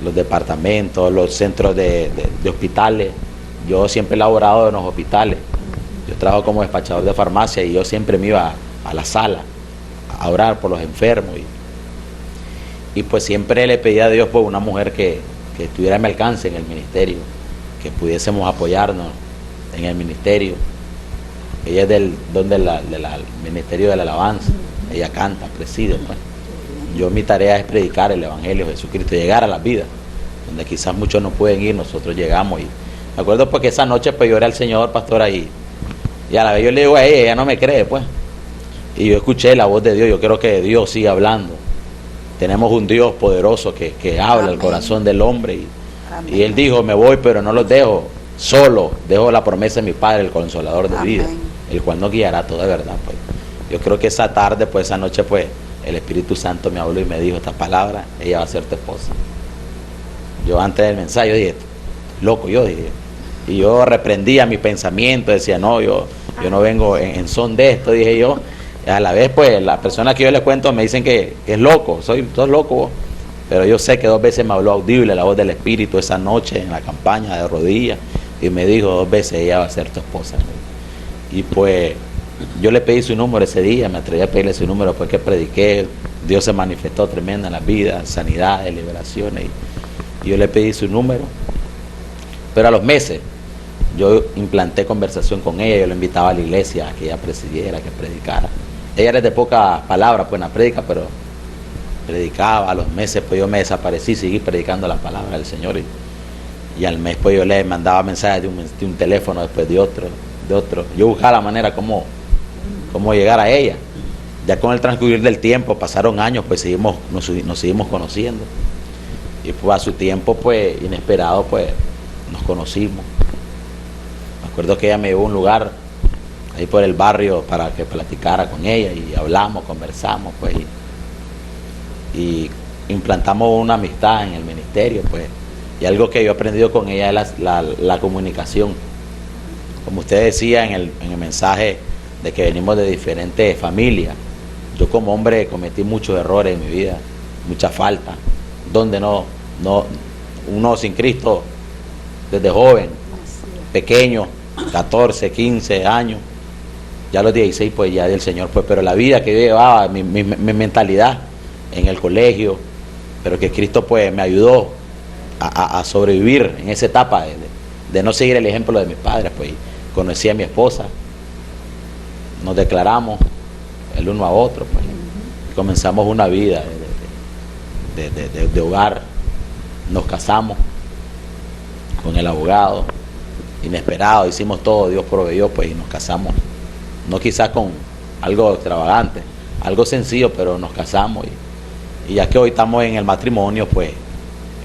los departamentos, los centros de hospitales. Yo siempre he laborado en los hospitales. Yo trabajo como despachador de farmacia, y yo siempre me iba a la sala a orar por los enfermos, y pues siempre le pedía a Dios por una mujer que estuviera a mi alcance en el ministerio, que pudiésemos apoyarnos en el ministerio. Ella es del ministerio de la alabanza, ella canta, preside, pues. Yo, mi tarea es predicar el evangelio de Jesucristo, llegar a las vidas donde quizás muchos no pueden ir, nosotros llegamos. Y me acuerdo porque esa noche pues yo oré al Señor, pastora, y a la vez yo le digo a ella no me cree, pues, y yo escuché la voz de Dios. Yo creo que Dios sigue hablando. Tenemos un Dios poderoso que habla al corazón del hombre, y Él dijo, me voy, pero no los dejo solo, dejo la promesa de mi Padre, el Consolador de vida, el cual nos guiará toda verdad. Pues yo creo que esa tarde, pues esa noche, pues el Espíritu Santo me habló y me dijo esta palabra, ella va a ser tu esposa. Yo antes del mensaje yo dije, loco, yo dije, y yo reprendía mi pensamiento, decía, no, yo no vengo en son de esto, dije yo. A la vez, pues, las personas que yo les cuento me dicen que es loco, sos loco vos. Pero yo sé que 2 veces me habló audible la voz del Espíritu esa noche en la campaña de rodillas y me dijo 2 veces, ella va a ser tu esposa. Y pues yo le pedí su número ese día, me atreví a pedirle su número después que prediqué. Dios se manifestó tremenda en las vidas, sanidades, liberaciones, y yo le pedí su número. Pero a los meses yo implanté conversación con ella, yo la invitaba a la iglesia a que ella presidiera, que predicara. Ella era de poca palabra pues en la prédica, pero predicaba. A los meses pues yo me desaparecí, seguí predicando la palabra del Señor, y al mes pues yo le mandaba mensajes de un teléfono, después de otro. Yo buscaba la manera como llegar a ella. Ya con el transcurrir del tiempo, pasaron años, pues nos seguimos conociendo, y pues a su tiempo pues inesperado pues nos conocimos. Me acuerdo que ella me llevó a un lugar ahí por el barrio para que platicara con ella, y hablamos, conversamos pues, y implantamos una amistad en el ministerio pues. Y algo que yo he aprendido con ella es la comunicación. Como usted decía en el mensaje de que venimos de diferentes familias, yo como hombre cometí muchos errores en mi vida, muchas faltas, donde uno sin Cristo desde joven, pequeño, 14, 15 años, ya a los 16 pues ya del Señor pues, pero la vida que yo llevaba, mi mentalidad en el colegio, pero que Cristo pues me ayudó a sobrevivir en esa etapa de no seguir el ejemplo de mis padres, pues conocí a mi esposa, nos declaramos el uno a otro pues, y comenzamos una vida de hogar, nos casamos con el abogado, inesperado, hicimos todo, Dios proveyó pues, y nos casamos, no quizás con algo extravagante, algo sencillo, pero nos casamos, y ya que hoy estamos en el matrimonio pues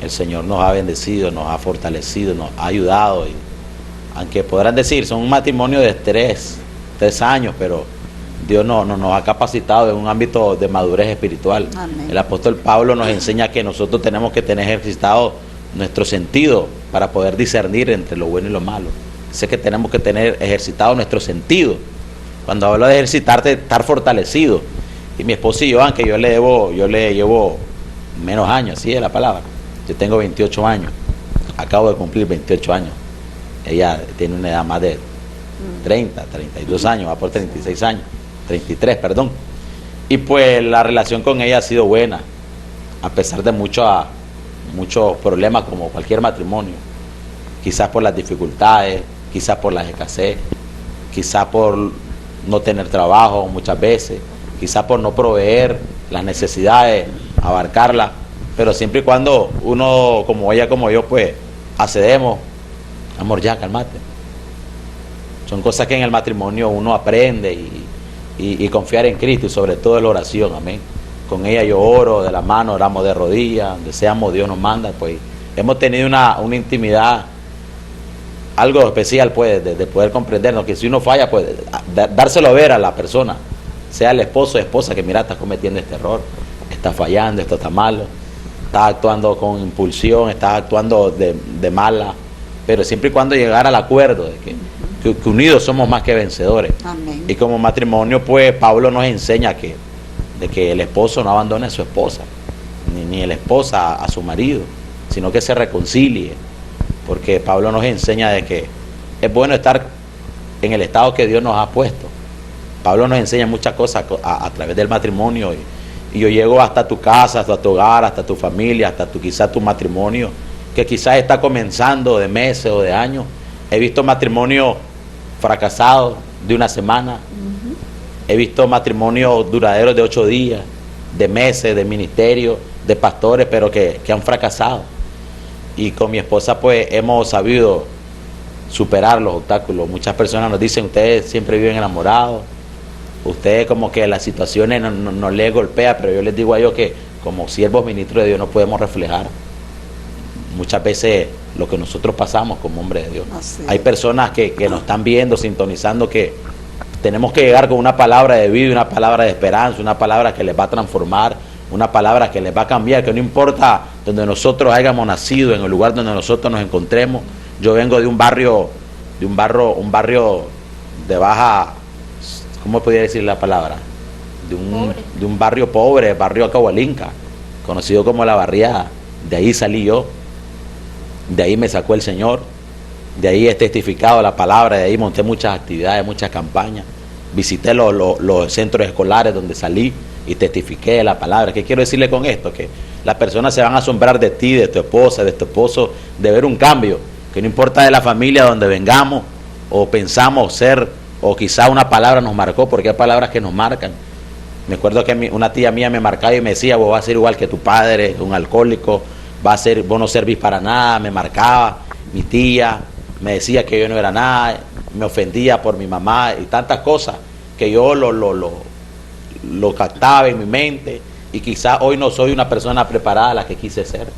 el Señor nos ha bendecido, nos ha fortalecido, nos ha ayudado, y aunque podrán decir son un matrimonio de 3 años, pero Dios nos ha capacitado en un ámbito de madurez espiritual. Amén. El apóstol Pablo nos enseña que nosotros tenemos que tener ejercitado nuestro sentido para poder discernir entre lo bueno y lo malo. Sé que tenemos que tener ejercitado nuestro sentido. Cuando hablo de ejercitarte, estar fortalecido. Y mi esposa y yo, aunque yo le llevo menos años, así es la palabra. Yo tengo 28 años, acabo de cumplir 28 años. Ella tiene una edad más de 30, 32 años, va por 36 años, 33, perdón. Y pues la relación con ella ha sido buena, a pesar de muchos problemas como cualquier matrimonio. Quizás por las dificultades, quizás por las escasez, quizás por no tener trabajo muchas veces, quizás por no proveer las necesidades, abarcarlas, pero siempre y cuando uno, como ella, como yo, pues accedemos, amor, ya, calmate. Son cosas que en el matrimonio uno aprende, y confiar en Cristo, y sobre todo en la oración, amén. Con ella yo oro de la mano, oramos de rodillas, donde seamos Dios nos manda, pues hemos tenido una intimidad, algo especial pues, de poder comprendernos, que si uno falla, pues dárselo a ver a la persona, sea el esposo o esposa, que mira, está cometiendo este error, está fallando, esto está malo, está actuando con impulsión, está actuando de mala, pero siempre y cuando llegar al acuerdo de que unidos somos más que vencedores. Amén. Y como matrimonio, pues Pablo nos enseña de que el esposo no abandone a su esposa, ni la esposa a su marido, sino que se reconcilie, porque Pablo nos enseña de que es bueno estar en el estado que Dios nos ha puesto. Pablo nos enseña muchas cosas a través del matrimonio, y yo llego hasta tu casa, hasta tu hogar, hasta tu familia, hasta quizás tu matrimonio, que quizás está comenzando de meses o de años. He visto matrimonios fracasados de una semana, he visto matrimonios duraderos de 8 días, de meses, de ministerio, de pastores, pero que han fracasado. Y con mi esposa pues hemos sabido superar los obstáculos. Muchas personas nos dicen, ustedes siempre viven enamorados, ustedes como que las situaciones no les golpea, pero yo les digo a ellos que como siervos ministros de Dios no podemos reflejar muchas veces lo que nosotros pasamos como hombres de Dios. Hay personas que nos están viendo, sintonizando, que tenemos que llegar con una palabra de vida, una palabra de esperanza, una palabra que les va a transformar, una palabra que les va a cambiar, que no importa donde nosotros hayamos nacido, en el lugar donde nosotros nos encontremos. Yo vengo de un barrio de baja, ¿cómo podría decir la palabra? De un barrio pobre, barrio Acahualinca, conocido como La Barriada. De ahí salí yo, de ahí me sacó el Señor, de ahí he testificado la palabra, de ahí monté muchas actividades, muchas campañas, visité los centros escolares donde salí y testifiqué de la palabra. ¿Qué quiero decirle con esto? Que las personas se van a asombrar de ti, de tu esposa, de tu esposo, de ver un cambio, que no importa de la familia donde vengamos o pensamos ser, o quizá una palabra nos marcó, porque hay palabras que nos marcan. Me acuerdo que una tía mía me marcaba y me decía: vos vas a ser igual que tu padre, un alcohólico, vos no servís para nada. Me marcaba. Mi tía me decía que yo no era nada, me ofendía por mi mamá y tantas cosas que yo lo captaba en mi mente, y quizá hoy no soy una persona preparada a la que quise ser,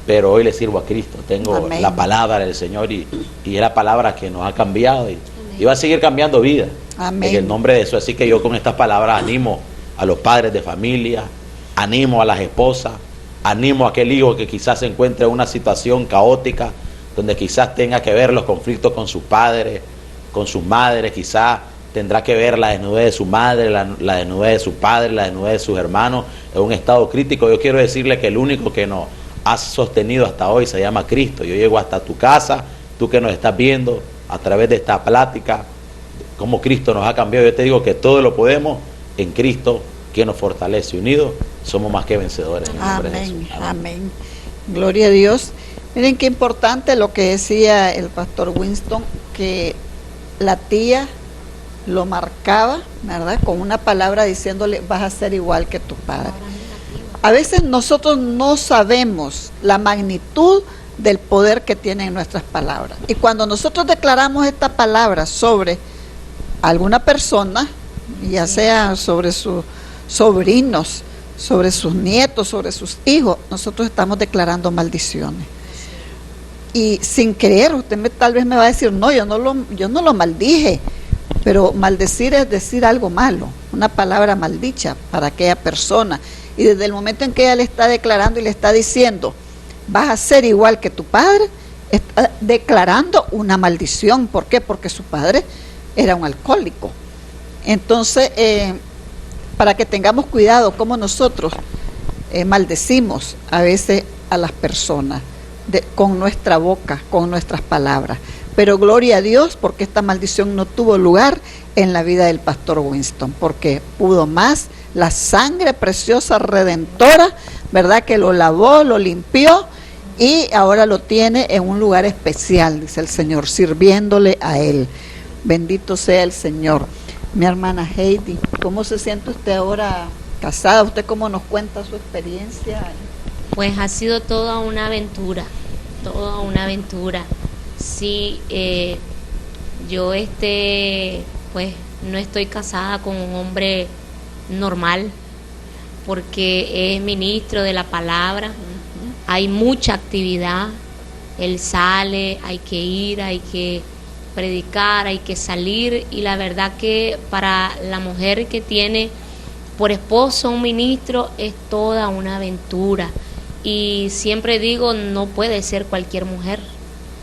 pero hoy le sirvo a Cristo. Tengo Amén. La palabra del Señor y es la palabra que nos ha cambiado y va a seguir cambiando vidas. Amén. En el nombre de eso. Así que yo con estas palabras animo a los padres de familia, animo a las esposas, animo a aquel hijo que quizás se encuentre en una situación caótica, donde quizás tenga que ver los conflictos con sus padres, con sus madres, quizás tendrá que ver la desnudez de su madre, la desnudez de su padre, la desnudez de sus hermanos, en un estado crítico. Yo quiero decirle que el único que nos ha sostenido hasta hoy se llama Cristo. Yo llego hasta tu casa, tú que nos estás viendo a través de esta plática, cómo Cristo nos ha cambiado. Yo te digo que todo lo podemos en Cristo, que nos fortalece. Unidos somos más que vencedores. En el nombre de Jesús. Amén, amén. Gloria a Dios. Miren qué importante lo que decía el pastor Winston, que la tía lo marcaba, ¿verdad?, con una palabra diciéndole: vas a ser igual que tu padre. A veces nosotros no sabemos la magnitud del poder que tienen nuestras palabras. Y cuando nosotros declaramos esta palabra sobre alguna persona, ya sea sobre sus sobrinos, sobre sus nietos, sobre sus hijos, nosotros estamos declarando maldiciones. Y sin creer, tal vez me va a decir: no, yo no lo maldije. Pero maldecir es decir algo malo, una palabra maldicha para aquella persona. Y desde el momento en que ella le está declarando y le está diciendo: vas a ser igual que tu padre, está declarando una maldición. ¿Por qué? Porque su padre era un alcohólico. Entonces, para que tengamos cuidado cómo nosotros maldecimos a veces a las personas con nuestra boca, con nuestras palabras. Pero gloria a Dios, porque esta maldición no tuvo lugar en la vida del pastor Winston, porque pudo más la sangre preciosa, redentora, ¿verdad?, que lo lavó, lo limpió, y ahora lo tiene en un lugar especial, dice el Señor, sirviéndole a Él. Bendito sea el Señor. Mi hermana Heidi, ¿cómo se siente usted ahora casada? ¿Usted cómo nos cuenta su experiencia? Pues ha sido toda una aventura, toda una aventura. Sí, yo pues no estoy casada con un hombre normal, porque es ministro de la palabra. Hay mucha actividad, él sale, hay que ir, hay que predicar, hay que salir, y la verdad que para la mujer que tiene por esposo un ministro es toda una aventura. Y siempre digo, no puede ser cualquier mujer.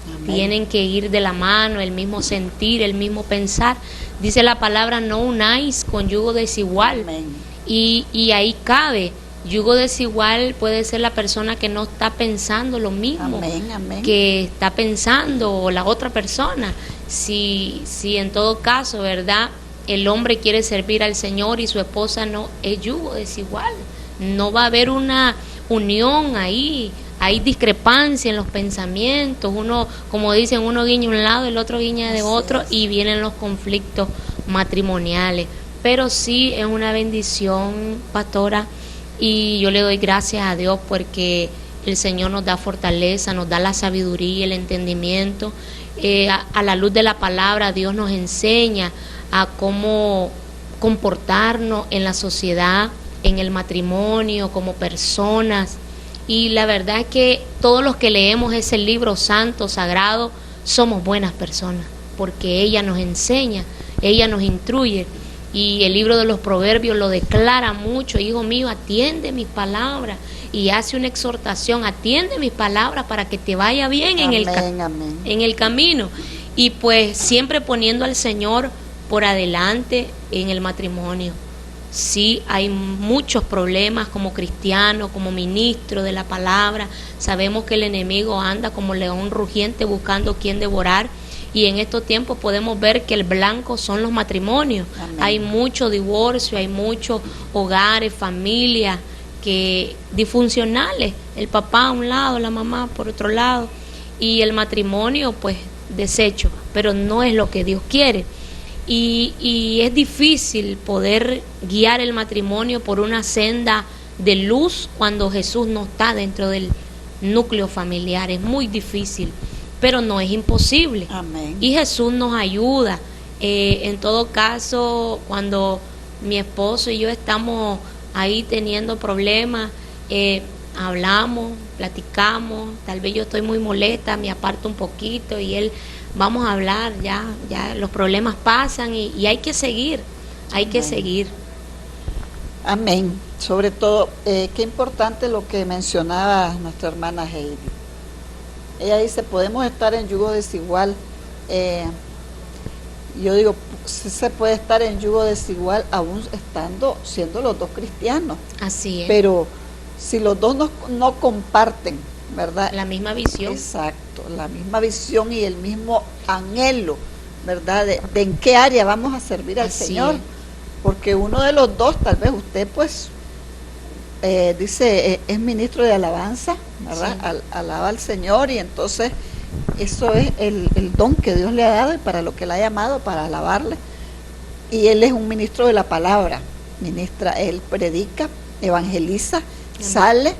Amén. Tienen que ir de la mano, el mismo sentir, el mismo pensar. Dice la palabra: no unáis con yugo desigual. Y ahí cabe. Yugo desigual puede ser la persona que no está pensando lo mismo que está pensando la otra persona. Si en todo caso, ¿verdad?, el hombre quiere servir al Señor y su esposa no, es yugo desigual. No va a haber una unión ahí. Hay discrepancia en los pensamientos, uno, como dicen, uno guiña un lado, el otro guiña de otro, y vienen los conflictos matrimoniales. Pero sí es una bendición, pastora, y yo le doy gracias a Dios porque el Señor nos da fortaleza, nos da la sabiduría, el entendimiento. A la luz de la palabra, Dios nos enseña a cómo comportarnos en la sociedad, en el matrimonio, como personas. Y la verdad es que todos los que leemos ese libro santo, sagrado, somos buenas personas, porque ella nos enseña ella nos instruye. Y el libro de los Proverbios lo declara mucho: hijo mío, atiende mis palabras. Y hace una exhortación: atiende mis palabras para que te vaya bien en el camino. Y pues siempre poniendo al Señor por adelante en el matrimonio. Sí, hay muchos problemas como cristiano, como ministro de la palabra. Sabemos que el enemigo anda como león rugiente buscando quien devorar. Y en estos tiempos podemos ver que el blanco son los matrimonios. Amén. Hay mucho divorcio, hay muchos hogares, familias que disfuncionales. El papá a un lado, la mamá por otro lado. Y el matrimonio pues deshecho, pero no es lo que Dios quiere. Y es difícil poder guiar el matrimonio por una senda de luz cuando Jesús no está dentro del núcleo familiar. Es muy difícil, pero no es imposible. Amén. Y Jesús nos ayuda. En todo caso, cuando mi esposo y yo estamos ahí teniendo problemas, hablamos, platicamos. Tal vez yo estoy muy molesta, me aparto un poquito y él, vamos a hablar, ya los problemas pasan y hay que seguir, que seguir. Amén. Sobre todo, qué importante lo que mencionaba nuestra hermana Heidi. Ella dice, podemos estar en yugo desigual. Yo digo, sí se puede estar en yugo desigual aún siendo los dos cristianos. Así es. Pero si los dos no comparten, ¿verdad? La misma visión. Exacto, la misma visión y el mismo anhelo, ¿verdad? De en qué área vamos a servir al Señor. Es. Porque uno de los dos, tal vez usted pues dice, es ministro de alabanza, ¿verdad? Sí. Alaba al Señor y entonces eso es el don que Dios le ha dado y para lo que le ha llamado, para alabarle. Y él es un ministro de la palabra, él predica, evangeliza, sale,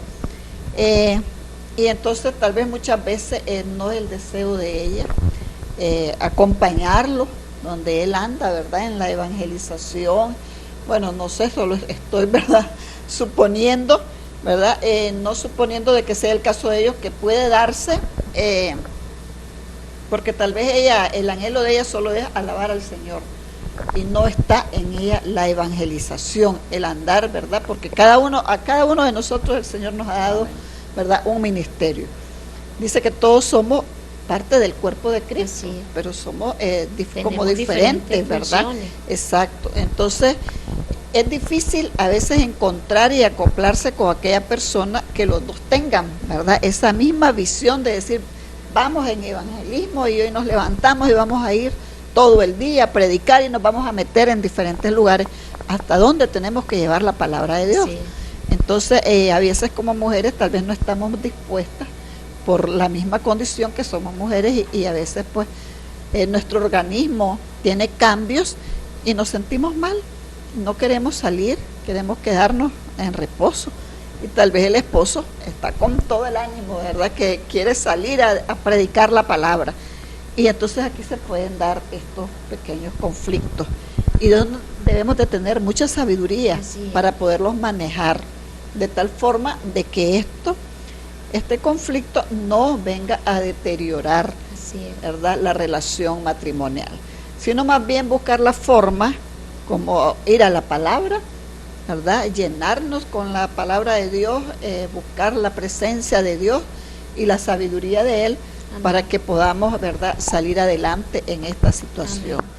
y entonces tal vez muchas veces no es el deseo de ella acompañarlo donde él anda, ¿verdad? En la evangelización. Bueno, no sé, solo estoy, ¿verdad? Suponiendo, ¿verdad? No suponiendo de que sea el caso de ellos, que puede darse, porque tal vez el anhelo de ella solo es alabar al Señor y no está en ella la evangelización, el andar, ¿verdad? Porque a cada uno de nosotros el Señor nos ha dado, ¿verdad? Un ministerio. Dice que todos somos parte del cuerpo de Cristo, sí, pero somos como diferentes, ¿verdad? Funciones. Exacto. Entonces, es difícil a veces encontrar y acoplarse con aquella persona que los dos tengan, ¿verdad? Esa misma visión de decir, vamos en evangelismo y hoy nos levantamos y vamos a ir todo el día a predicar y nos vamos a meter en diferentes lugares hasta donde tenemos que llevar la palabra de Dios. Sí. Entonces, a veces como mujeres tal vez no estamos dispuestas por la misma condición que somos mujeres y a veces pues nuestro organismo tiene cambios y nos sentimos mal, no queremos salir, queremos quedarnos en reposo y tal vez el esposo está con todo el ánimo, ¿verdad? Que quiere salir a predicar la palabra y entonces aquí se pueden dar estos pequeños conflictos y debemos de tener mucha sabiduría para poderlos manejar de tal forma de que este conflicto no venga a deteriorar, ¿verdad? La relación matrimonial, sino más bien buscar la forma como ir a la palabra, ¿verdad? Llenarnos con la palabra de Dios, buscar la presencia de Dios y la sabiduría de Él. Amén. Para que podamos, ¿verdad?, salir adelante en esta situación. Amén.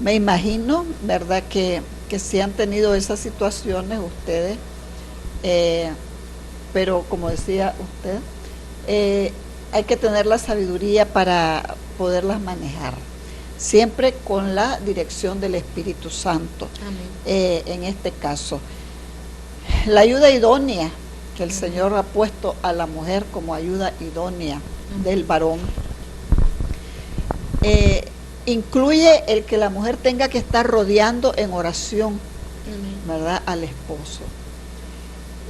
Me imagino, ¿verdad?, que si han tenido esas situaciones ustedes, pero como decía usted, hay que tener la sabiduría para poderlas manejar, siempre con la dirección del Espíritu Santo. En este caso, la ayuda idónea que el Señor ha puesto a la mujer como ayuda idónea del varón, incluye el que la mujer tenga que estar rodeando en oración, ¿verdad?, al esposo.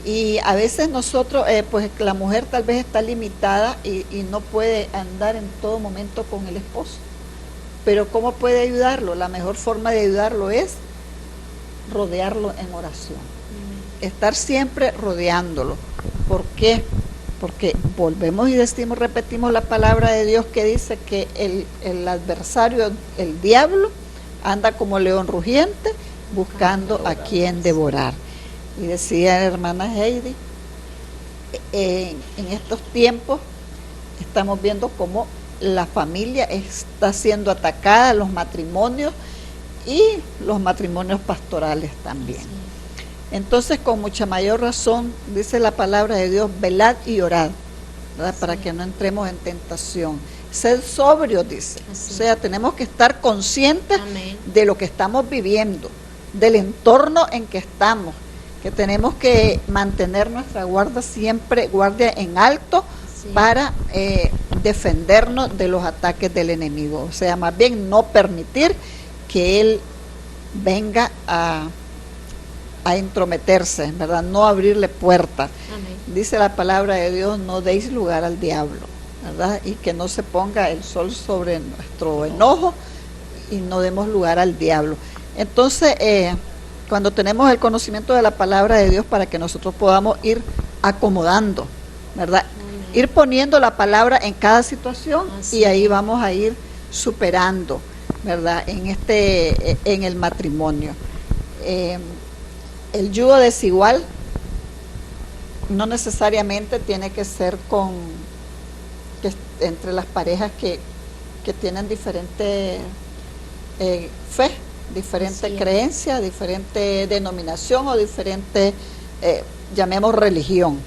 Y a veces nosotros, pues la mujer tal vez está limitada y no puede andar en todo momento con el esposo. Pero ¿cómo puede ayudarlo? La mejor forma de ayudarlo es rodearlo en oración. Estar siempre rodeándolo. ¿Por qué? Porque volvemos y repetimos la palabra de Dios que dice que el adversario, el diablo, anda como león rugiente buscando a quien devorar. Y decía la hermana Heidi, en estos tiempos estamos viendo cómo la familia está siendo atacada, los matrimonios y los matrimonios pastorales también. Entonces, con mucha mayor razón, dice la palabra de Dios, velad y orad, ¿verdad? Para que no entremos en tentación. Sed sobrios, dice. O sea, tenemos que estar conscientes de lo que estamos viviendo, del entorno en que estamos, que tenemos que mantener nuestra guardia en alto para defendernos de los ataques del enemigo. O sea, más bien no permitir que él venga a entrometerse, ¿verdad? No abrirle puertas. Dice la palabra de Dios, no deis lugar al diablo, ¿verdad? Y que no se ponga el sol sobre nuestro enojo y no demos lugar al diablo. Entonces, cuando tenemos el conocimiento de la palabra de Dios, para que nosotros podamos ir acomodando, ¿verdad? Ir poniendo la palabra en cada situación y ahí vamos a ir superando, ¿verdad? En el matrimonio. El yugo desigual no necesariamente tiene que ser entre las parejas que tienen diferente fe, diferente creencia, diferente denominación o diferente, llamemos religión,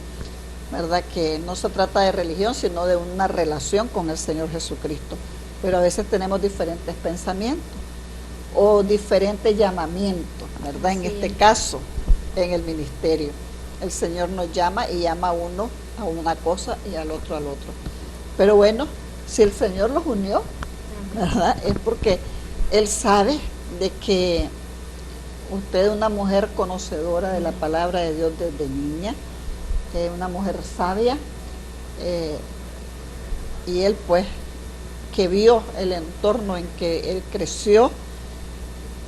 ¿verdad? Que no se trata de religión, sino de una relación con el Señor Jesucristo. Pero a veces tenemos diferentes pensamientos o diferentes llamamientos, ¿verdad? En este caso, en el ministerio, el Señor nos llama y llama a uno a una cosa y al otro al otro. Pero bueno, si el Señor los unió, ¿verdad? Es porque Él sabe de que usted es una mujer conocedora de la palabra de Dios desde niña, una mujer sabia, y Él pues que vio el entorno en que Él creció.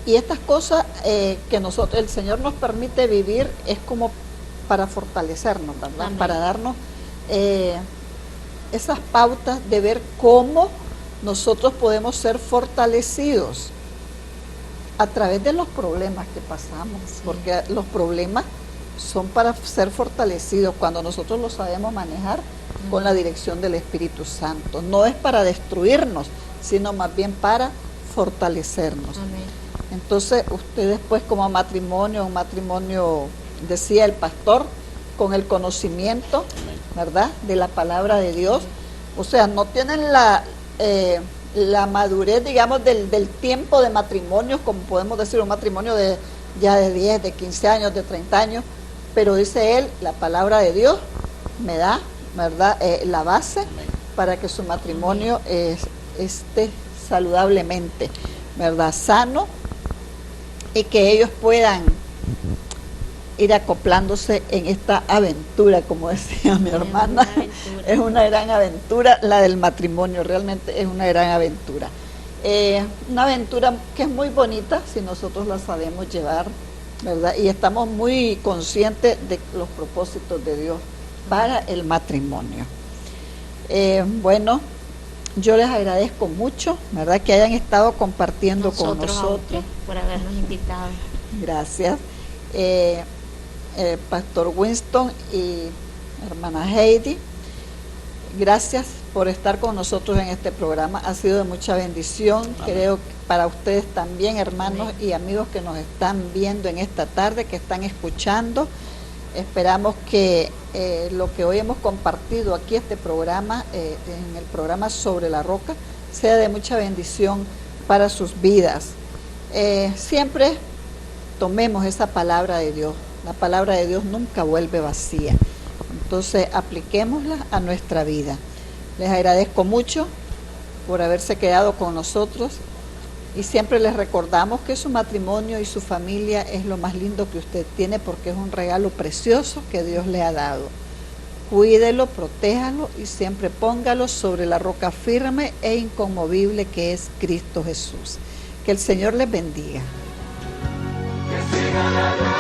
Y estas cosas que el Señor nos permite vivir es como para fortalecernos, ¿verdad? Amén. Para darnos esas pautas de ver cómo nosotros podemos ser fortalecidos a través de los problemas que pasamos, porque los problemas son para ser fortalecidos cuando nosotros los sabemos manejar con la dirección del Espíritu Santo. No es para destruirnos, sino más bien para fortalecernos. Amén. Entonces, ustedes pues como matrimonio, un matrimonio, decía el pastor, con el conocimiento, ¿verdad?, de la palabra de Dios. O sea, no tienen la madurez, digamos, del tiempo de matrimonio, como podemos decir, un matrimonio de 10, de 15 años, de 30 años, pero dice él, la palabra de Dios me da, ¿verdad?, la base para que su matrimonio esté saludablemente, ¿verdad?, sano, y que ellos puedan ir acoplándose en esta aventura, como decía mi hermana. Es una gran aventura la del matrimonio, realmente es una gran aventura. Una aventura que es muy bonita si nosotros la sabemos llevar, ¿verdad? Y estamos muy conscientes de los propósitos de Dios para el matrimonio. Bueno, yo les agradezco mucho, ¿verdad?, que hayan estado compartiendo con nosotros. Por habernos invitado. Gracias. Pastor Winston y hermana Heidi, gracias por estar con nosotros en este programa. Ha sido de mucha bendición. Amén. Creo que para ustedes también, hermanos. Amén. Y amigos que nos están viendo en esta tarde, que están escuchando. Esperamos que lo que hoy hemos compartido aquí, este programa, en el programa Sobre la Roca, sea de mucha bendición para sus vidas. Siempre tomemos esa palabra de Dios. La palabra de Dios nunca vuelve vacía. Entonces, apliquémosla a nuestra vida. Les agradezco mucho por haberse quedado con nosotros y siempre les recordamos que su matrimonio y su familia es lo más lindo que usted tiene, porque es un regalo precioso que Dios le ha dado. Cuídelo, protéjalo y siempre póngalo sobre la roca firme e inconmovible que es Cristo Jesús. Que el Señor les bendiga. Que siga la